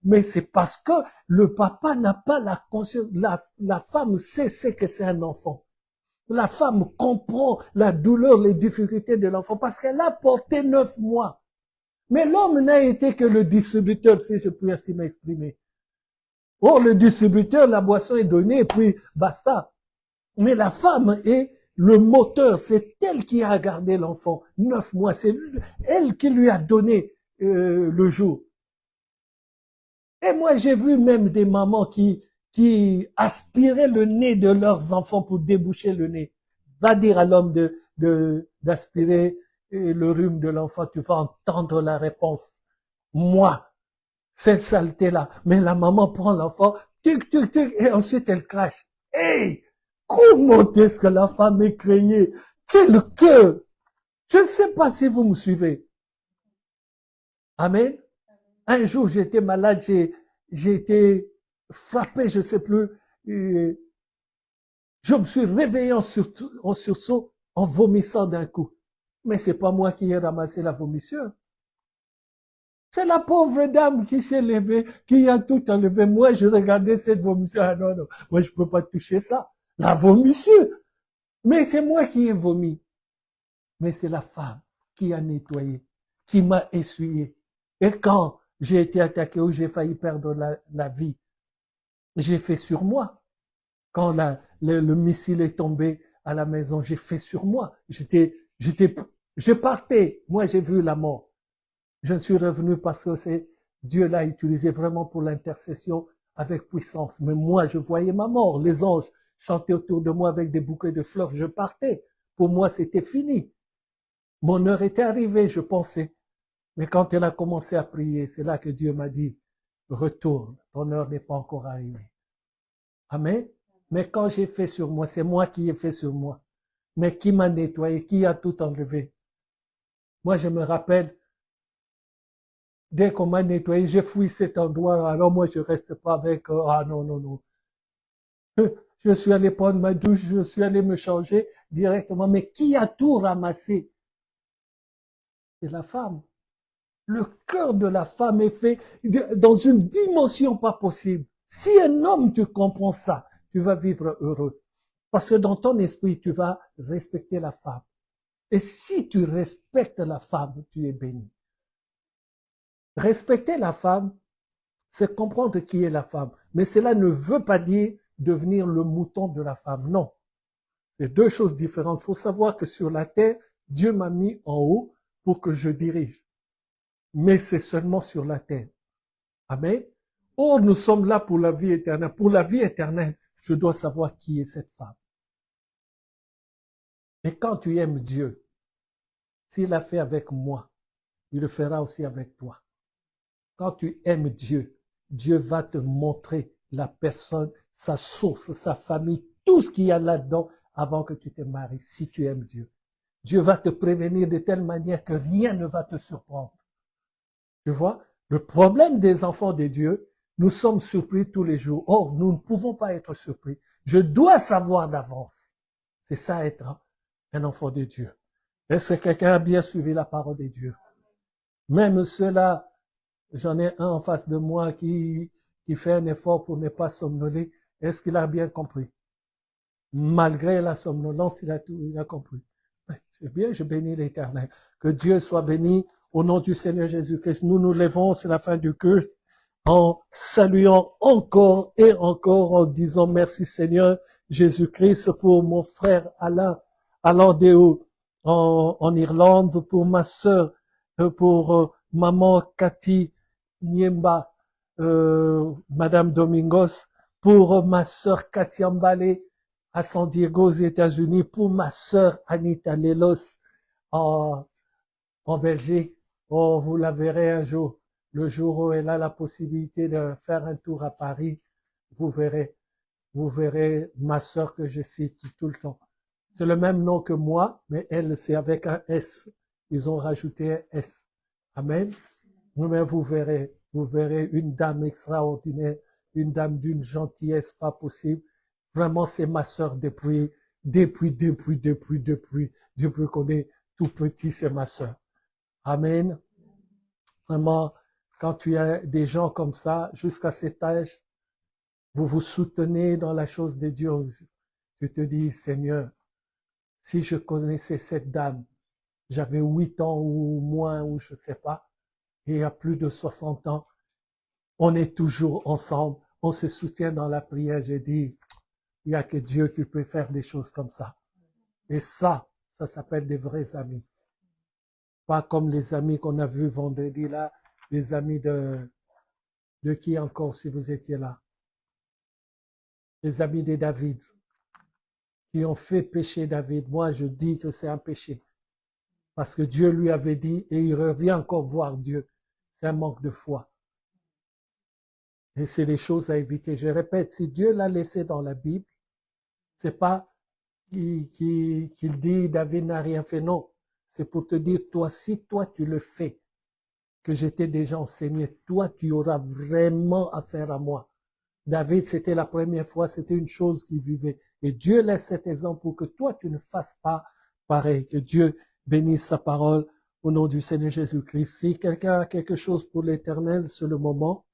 mais c'est parce que le papa n'a pas la conscience. La femme sait que c'est un enfant. La femme comprend la douleur, les difficultés de l'enfant parce qu'elle a porté 9 mois. Mais l'homme n'a été que le distributeur, si je puis ainsi m'exprimer. Or, le distributeur, la boisson est donnée et puis basta. Mais la femme est le moteur, c'est elle qui a gardé l'enfant 9 mois. C'est elle qui lui a donné le jour. Et moi, j'ai vu même des mamans qui aspiraient le nez de leurs enfants pour déboucher le nez. Va dire à l'homme d'aspirer le rhume de l'enfant, tu vas entendre la réponse. Moi, cette saleté-là. Mais la maman prend l'enfant, tuc, tuc, tuc, et ensuite elle crache. Hey! Comment est-ce que la femme est créée? Quel cœur! Je ne sais pas si vous me suivez. Amen. Un jour, j'étais malade, j'ai été frappé, je ne sais plus. Et je me suis réveillé en sursaut, en vomissant d'un coup. Mais c'est pas moi qui ai ramassé la vomissure. C'est la pauvre dame qui s'est levée, qui a tout enlevé. Moi, je regardais cette vomissure. Ah non, moi, je peux pas toucher ça. La vomissure. Mais c'est moi qui ai vomi. Mais c'est la femme qui a nettoyé, qui m'a essuyé. Et quand j'ai été attaqué ou j'ai failli perdre la vie, j'ai fait sur moi. Quand le missile est tombé à la maison, j'ai fait sur moi. Je partais. Moi, j'ai vu la mort. Je suis revenu parce que Dieu l'a utilisé vraiment pour l'intercession avec puissance. Mais moi, je voyais ma mort. Les anges chantaient autour de moi avec des bouquets de fleurs. Je partais. Pour moi, c'était fini. Mon heure était arrivée, je pensais. Mais quand elle a commencé à prier, c'est là que Dieu m'a dit, retourne, ton heure n'est pas encore arrivée. Amen. Mais quand j'ai fait sur moi, c'est moi qui ai fait sur moi. Mais qui m'a nettoyé, qui a tout enlevé. Moi, je me rappelle, dès qu'on m'a nettoyé, j'ai fouillé cet endroit. Alors moi, je reste pas avec, ah non, non, non. Je suis allé prendre ma douche, je suis allé me changer directement. Mais qui a tout ramassé? C'est la femme. Le cœur de la femme est fait dans une dimension pas possible. Si un homme te comprend ça, tu vas vivre heureux. Parce que dans ton esprit, tu vas respecter la femme. Et si tu respectes la femme, tu es béni. Respecter la femme, c'est comprendre qui est la femme. Mais cela ne veut pas dire devenir le mouton de la femme. Non. C'est deux choses différentes. Il faut savoir que sur la terre, Dieu m'a mis en haut pour que je dirige. Mais c'est seulement sur la terre. Amen. Or, nous sommes là pour la vie éternelle. Pour la vie éternelle, je dois savoir qui est cette femme. Et quand tu aimes Dieu, s'il l'a fait avec moi, il le fera aussi avec toi. Quand tu aimes Dieu, Dieu va te montrer la personne, sa source, sa famille, tout ce qu'il y a là-dedans avant que tu te maries, si tu aimes Dieu. Dieu va te prévenir de telle manière que rien ne va te surprendre. Tu vois, le problème des enfants de Dieu, nous sommes surpris tous les jours. Or, nous ne pouvons pas être surpris. Je dois savoir d'avance. C'est ça être un enfant de Dieu. Est-ce que quelqu'un a bien suivi la parole de Dieu? Même ceux-là, j'en ai un en face de moi qui fait un effort pour ne pas somnoler. Est-ce qu'il a bien compris? Malgré la somnolence, il a compris. C'est bien, je bénis l'Éternel. Que Dieu soit béni au nom du Seigneur Jésus-Christ. Nous nous levons, c'est la fin du culte, en saluant encore et encore, en disant merci Seigneur Jésus-Christ pour mon frère Alain Déo en Irlande, pour ma sœur, pour maman Cathy Niemba, Madame Domingos, pour ma sœur Katia Mbale à San Diego aux États-Unis, pour ma sœur Anita Lelos en Belgique. Oh, vous la verrez un jour. Le jour où elle a la possibilité de faire un tour à Paris, vous verrez ma sœur que je cite tout le temps. C'est le même nom que moi, mais elle, c'est avec un S. Ils ont rajouté un S. Amen. Mais vous verrez une dame extraordinaire, une dame d'une gentillesse pas possible. Vraiment, c'est ma sœur depuis qu'on est tout petit, c'est ma sœur. Amen. Vraiment, quand tu as des gens comme ça, jusqu'à cet âge, vous vous soutenez dans la chose de Dieu. Tu te dis, Seigneur, si je connaissais cette dame, j'avais 8 ans ou moins, ou je ne sais pas, et il y a plus de 60 ans, on est toujours ensemble, on se soutient dans la prière. J'ai dit, il n'y a que Dieu qui peut faire des choses comme ça. Et ça s'appelle des vrais amis. Pas comme les amis qu'on a vus vendredi là, les amis de qui encore si vous étiez là? Les amis de David, qui ont fait pécher David. Moi, je dis que c'est un péché. Parce que Dieu lui avait dit, et il revient encore voir Dieu. C'est un manque de foi. Et c'est des choses à éviter. Je répète, si Dieu l'a laissé dans la Bible, c'est pas qu'il dit David n'a rien fait, non. C'est pour te dire, toi, si toi tu le fais, que j'étais déjà enseigné, toi tu auras vraiment affaire à moi. David, c'était la première fois, c'était une chose qu'il vivait. Et Dieu laisse cet exemple pour que toi tu ne fasses pas pareil. Que Dieu bénisse sa parole au nom du Seigneur Jésus-Christ. Si quelqu'un a quelque chose pour l'Éternel, c'est le moment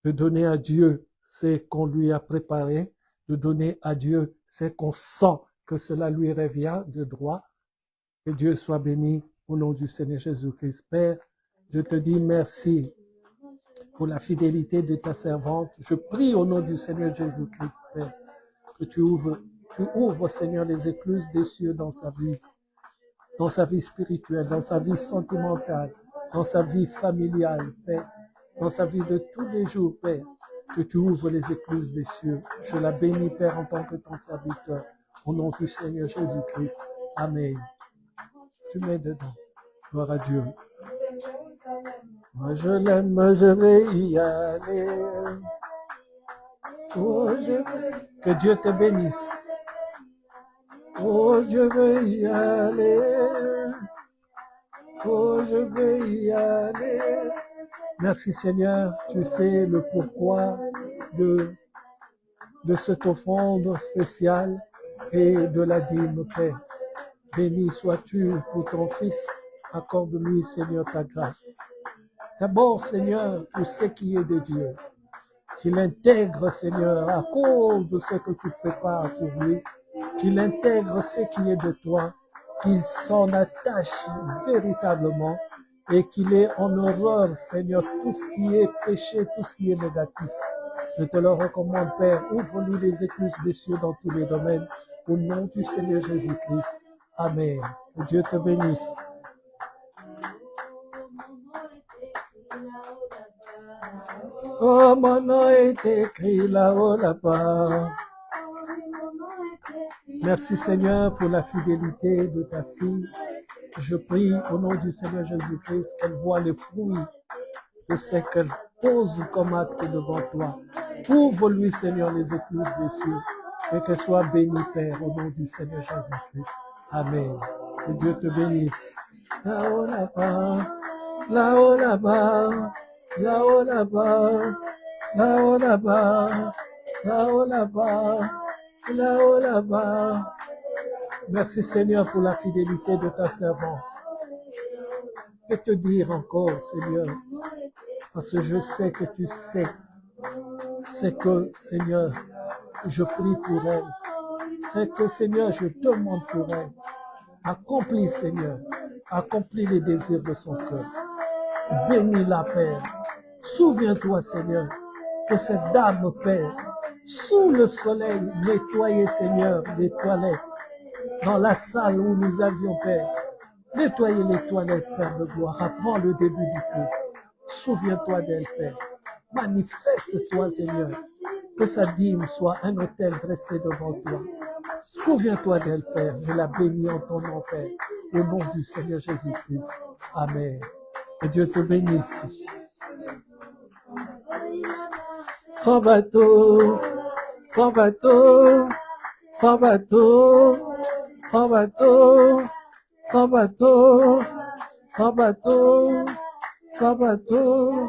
de donner à Dieu ce qu'on lui a préparé, de donner à Dieu ce qu'on sent que cela lui revient de droit. Que Dieu soit béni au nom du Seigneur Jésus-Christ. Père, je te dis merci pour la fidélité de ta servante. Je prie au nom du Seigneur Jésus-Christ, Père, que tu ouvres, Seigneur, les écluses des cieux dans sa vie spirituelle, dans sa vie sentimentale, dans sa vie familiale, Père, dans sa vie de tous les jours, Père, que tu ouvres les écluses des cieux. Je la bénis, Père, en tant que ton serviteur, au nom du Seigneur Jésus-Christ. Amen. Tu mets dedans. Gloire à Dieu. Moi je l'aime, je vais y aller. Oh, que Dieu te bénisse. Oh, je vais y aller. Oh, je vais y aller. Merci Seigneur, tu sais le pourquoi de cette offrande spéciale et de la dîme, Père. Béni sois-tu pour ton Fils. Accorde-lui, Seigneur, ta grâce. D'abord, Seigneur, pour ce qui est de Dieu, qu'il intègre, Seigneur, à cause de ce que tu prépares pour lui, qu'il intègre ce qui est de toi, qu'il s'en attache véritablement et qu'il ait en horreur, Seigneur, tout ce qui est péché, tout ce qui est négatif. Je te le recommande, Père, ouvre-lui les écluses des cieux dans tous les domaines, au nom du Seigneur Jésus-Christ. Amen. Que Dieu te bénisse. Oh, mon nom est écrit là-haut, là-bas. Merci Seigneur pour la fidélité de ta fille. Je prie au nom du Seigneur Jésus-Christ qu'elle voit les fruits de ce qu'elle pose comme acte devant toi. Ouvre-lui, Seigneur, les écluses des cieux et qu'elle soit bénie, Père, au nom du Seigneur Jésus-Christ. Amen. Que Dieu te bénisse. Là-haut, là-bas, là-haut, là-bas, là-haut, là-bas, là-haut, là-bas, là-haut, là-bas, là-haut, là-bas. Merci Seigneur pour la fidélité de ta servante. Que te dire encore, Seigneur? Parce que je sais que tu sais. C'est que, Seigneur, je prie pour elle. C'est que, Seigneur, je demande pour elle. Accomplis, Seigneur. Accomplis les désirs de son cœur. Bénis-la, Père. Souviens-toi, Seigneur, que cette dame, Père, sous le soleil, nettoyait, Seigneur, les toilettes. Dans la salle où nous avions, Père, nettoyer les toilettes, Père de gloire, avant le début du culte. Souviens-toi d'elle, Père. Manifeste-toi, Seigneur. Que sa dîme soit un autel dressé devant toi. Souviens-toi d'elle, Père. Je la bénis en ton nom, Père. Au nom du Seigneur Jésus-Christ. Amen. Que Dieu te bénisse. Sans bateau, sans bateau, sans bateau, sans bateau, sans bateau, sans bateau, sans bateau.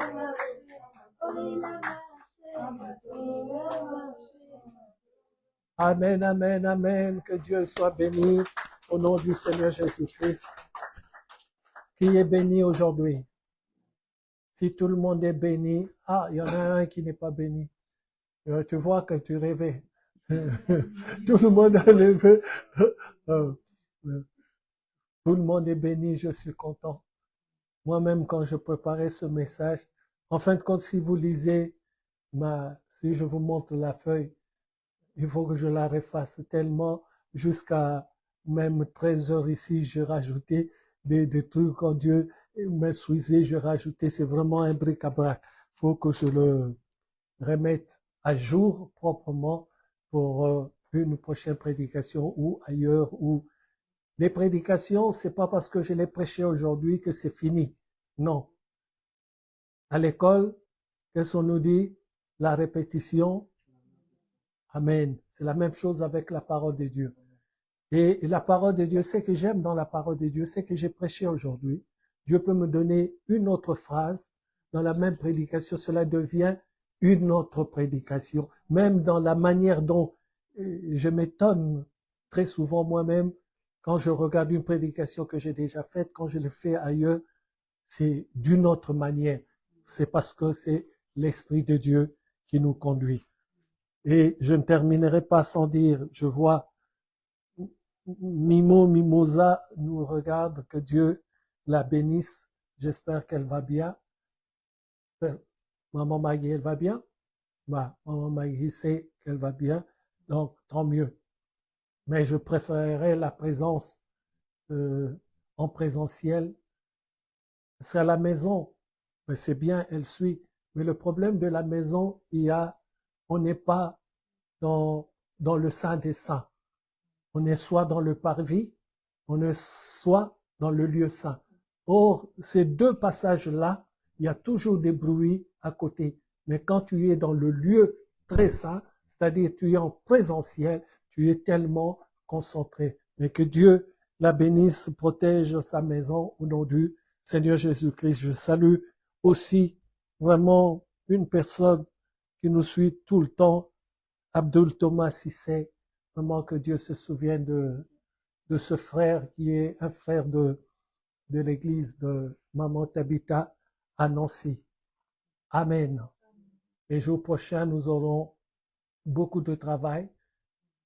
Amen, amen, amen. Que Dieu soit béni au nom du Seigneur Jésus-Christ. Qui est béni aujourd'hui? Si tout le monde est béni, il y en a un qui n'est pas béni. Tu vois que tu rêvais. Tout le monde a rêvé. Tout le monde est béni, je suis content. Moi-même, quand je préparais ce message, en fin de compte, si vous lisez, si je vous montre la feuille, il faut que je la refasse tellement jusqu'à même 13 heures ici, j'ai rajouté des trucs quand Dieu m'instruisait, j'ai rajouté, c'est vraiment un bric-à-brac. Il faut que je le remette à jour proprement pour une prochaine prédication ou ailleurs. Ou les prédications, c'est pas parce que je l'ai prêché aujourd'hui que c'est fini. Non. À l'école, qu'est-ce qu'on nous dit? La répétition. Amen. C'est la même chose avec la parole de Dieu. Et la parole de Dieu, c'est que j'aime dans la parole de Dieu, c'est que j'ai prêché aujourd'hui. Dieu peut me donner une autre phrase dans la même prédication, cela devient une autre prédication. Même dans la manière dont je m'étonne très souvent moi-même quand je regarde une prédication que j'ai déjà faite, quand je le fais ailleurs, c'est d'une autre manière. C'est parce que c'est l'Esprit de Dieu qui nous conduit. Et je ne terminerai pas sans dire, je vois Mimosa nous regarde, que Dieu la bénisse. J'espère qu'elle va bien. Maman Maggie, elle va bien? Maman Maggie sait qu'elle va bien, donc tant mieux. Mais je préférerais la présence en présentiel. C'est à la maison, mais c'est bien, elle suit. Mais le problème de la maison, on n'est pas dans le Saint des Saints. On est soit dans le parvis, on est soit dans le lieu saint. Or, ces deux passages-là, il y a toujours des bruits à côté. Mais quand tu es dans le lieu très saint, c'est-à-dire tu es en présentiel, tu es tellement concentré. Mais que Dieu la bénisse, protège sa maison au nom du Seigneur Jésus-Christ. Je salue aussi vraiment une personne qui nous suit tout le temps, Abdul Thomas Sissé. Vraiment que Dieu se souvienne de ce frère qui est un frère de l'église de Maman Tabitha à Nancy. Amen. Les jours prochains, nous aurons beaucoup de travail.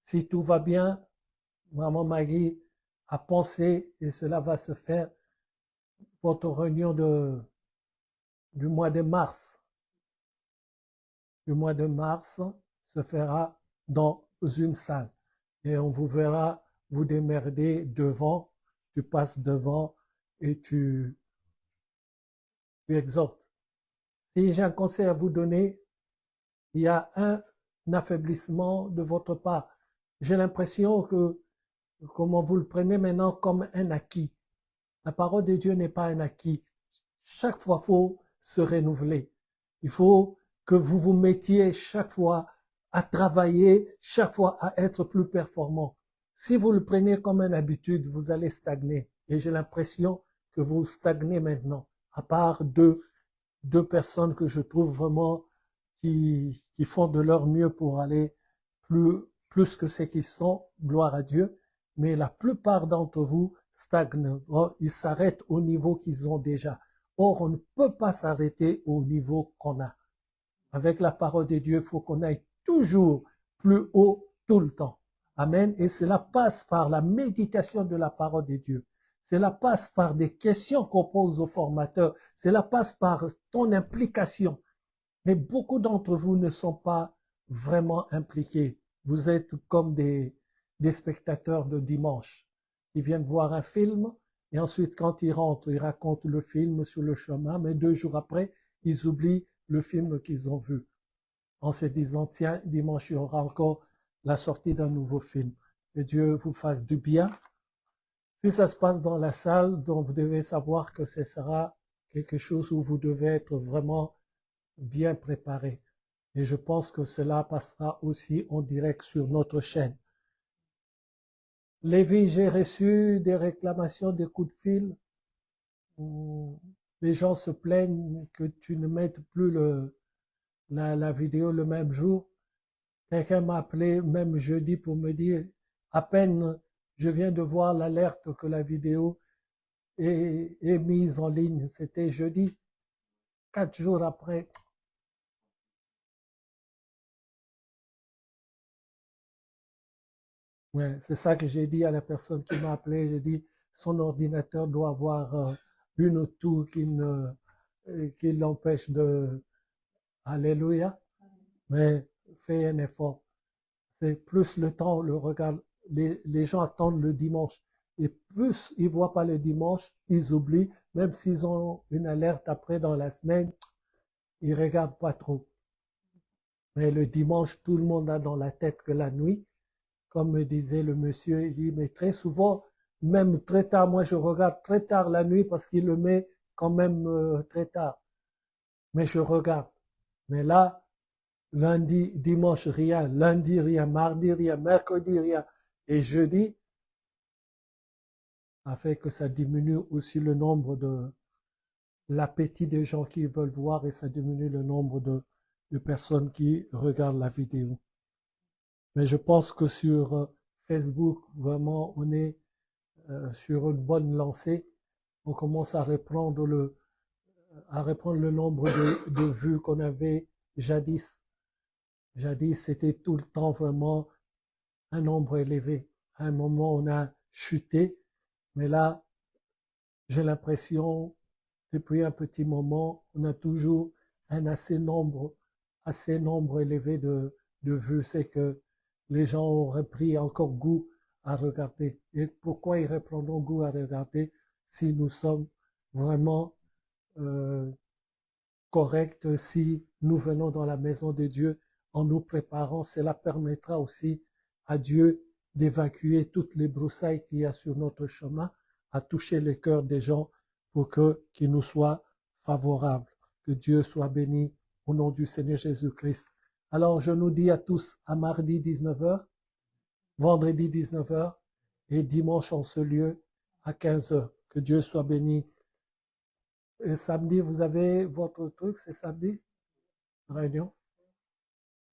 Si tout va bien, Maman Maggie a pensé, et cela va se faire, votre réunion du mois de mars. Le mois de mars se fera dans une salle. Et on vous verra vous démerder devant, tu passes devant et tu exhortes. Si j'ai un conseil à vous donner, il y a un affaiblissement de votre part. J'ai l'impression que, comment vous le prenez maintenant comme un acquis. La parole de Dieu n'est pas un acquis. Chaque fois, il faut se renouveler. Il faut que vous vous mettiez chaque fois à travailler, chaque fois à être plus performant. Si vous le prenez comme une habitude, vous allez stagner. Et j'ai l'impression que vous stagnez maintenant, à part deux personnes que je trouve vraiment qui font de leur mieux pour aller plus que ce qu'ils sont, gloire à Dieu. Mais la plupart d'entre vous stagnent. Ils s'arrêtent au niveau qu'ils ont déjà. Or, on ne peut pas s'arrêter au niveau qu'on a. Avec la parole de Dieu, il faut qu'on aille toujours plus haut tout le temps. Amen. Et cela passe par la méditation de la parole de Dieu. Cela passe par des questions qu'on pose aux formateurs. Cela passe par ton implication. Mais beaucoup d'entre vous ne sont pas vraiment impliqués. Vous êtes comme des spectateurs de dimanche. Ils viennent voir un film et ensuite quand ils rentrent, ils racontent le film sur le chemin, mais 2 jours après, ils oublient le film qu'ils ont vu en se disant, tiens, dimanche, il y aura encore la sortie d'un nouveau film. Que Dieu vous fasse du bien. Si ça se passe dans la salle, donc vous devez savoir que ce sera quelque chose où vous devez être vraiment bien préparé. Et je pense que cela passera aussi en direct sur notre chaîne. Lévi, j'ai reçu des réclamations, des coups de fil. Les gens se plaignent que tu ne mettes plus la vidéo le même jour. Quelqu'un m'a appelé même jeudi pour me dire, à peine je viens de voir l'alerte que la vidéo est mise en ligne. C'était jeudi. 4 jours après. Ouais, c'est ça que j'ai dit à la personne qui m'a appelé. J'ai dit, son ordinateur doit avoir une tour qui l'empêche de... Alléluia. Mais fais un effort. C'est plus le temps, le regard. Les gens attendent le dimanche. Et plus ils voient pas le dimanche, ils oublient. Même s'ils ont une alerte après dans la semaine, ils regardent pas trop. Mais le dimanche, tout le monde a dans la tête que la nuit, comme me disait le monsieur, il dit, mais très souvent, même très tard, moi je regarde très tard la nuit parce qu'il le met quand même très tard. Mais je regarde. Mais là, lundi, dimanche, rien. Lundi, rien. Mardi, rien. Mercredi, rien. Et jeudi, a fait que ça diminue aussi le nombre de l'appétit des gens qui veulent voir et ça diminue le nombre de personnes qui regardent la vidéo. Mais je pense que sur Facebook, vraiment, on est sur une bonne lancée. On commence à reprendre le nombre de vues qu'on avait jadis. Jadis, c'était tout le temps vraiment un nombre élevé. À un moment, on a chuté, mais là, j'ai l'impression, depuis un petit moment, on a toujours un assez nombre élevé de vues. C'est que les gens ont repris encore goût à regarder. Et pourquoi ils reprendront goût à regarder si nous sommes vraiment corrects, si nous venons dans la maison de Dieu en nous préparant, cela permettra aussi à Dieu d'évacuer toutes les broussailles qu'il y a sur notre chemin, à toucher les cœurs des gens pour qu'ils nous soient favorables. Que Dieu soit béni au nom du Seigneur Jésus-Christ. Alors je nous dis à tous à mardi 19h, vendredi 19h et dimanche en ce lieu à 15h. Que Dieu soit béni. Et samedi, vous avez votre truc, c'est samedi? Réunion?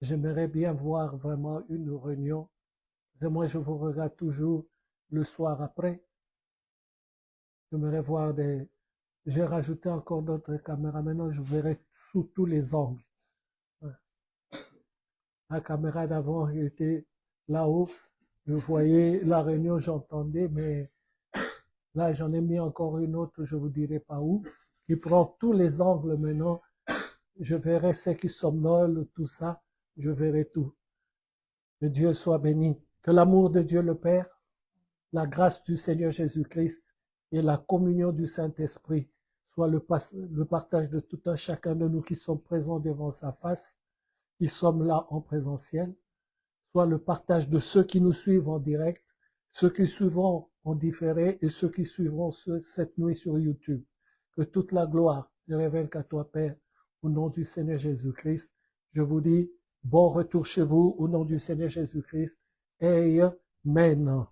J'aimerais bien voir vraiment une réunion. Moi, je vous regarde toujours le soir après. J'aimerais voir des... J'ai rajouté encore d'autres caméras. Maintenant, je verrai sous tous les angles. La caméra d'avant était là-haut. Je voyais la réunion, j'entendais, mais là, j'en ai mis encore une autre, je vous dirai pas où, qui prend tous les angles maintenant. Je verrai ceux qui somnolent, tout ça. Je verrai tout. Que Dieu soit béni. Que l'amour de Dieu le Père, la grâce du Seigneur Jésus-Christ et la communion du Saint-Esprit soit le partage de tout un chacun de nous qui sommes présents devant sa face, qui sommes là en présentiel, soit le partage de ceux qui nous suivent en direct, ceux qui suivront en différé et ceux qui suivront cette nuit sur YouTube. Que toute la gloire ne révèle qu'à toi, Père, au nom du Seigneur Jésus-Christ. Je vous dis, bon retour chez vous au nom du Seigneur Jésus-Christ. Amen.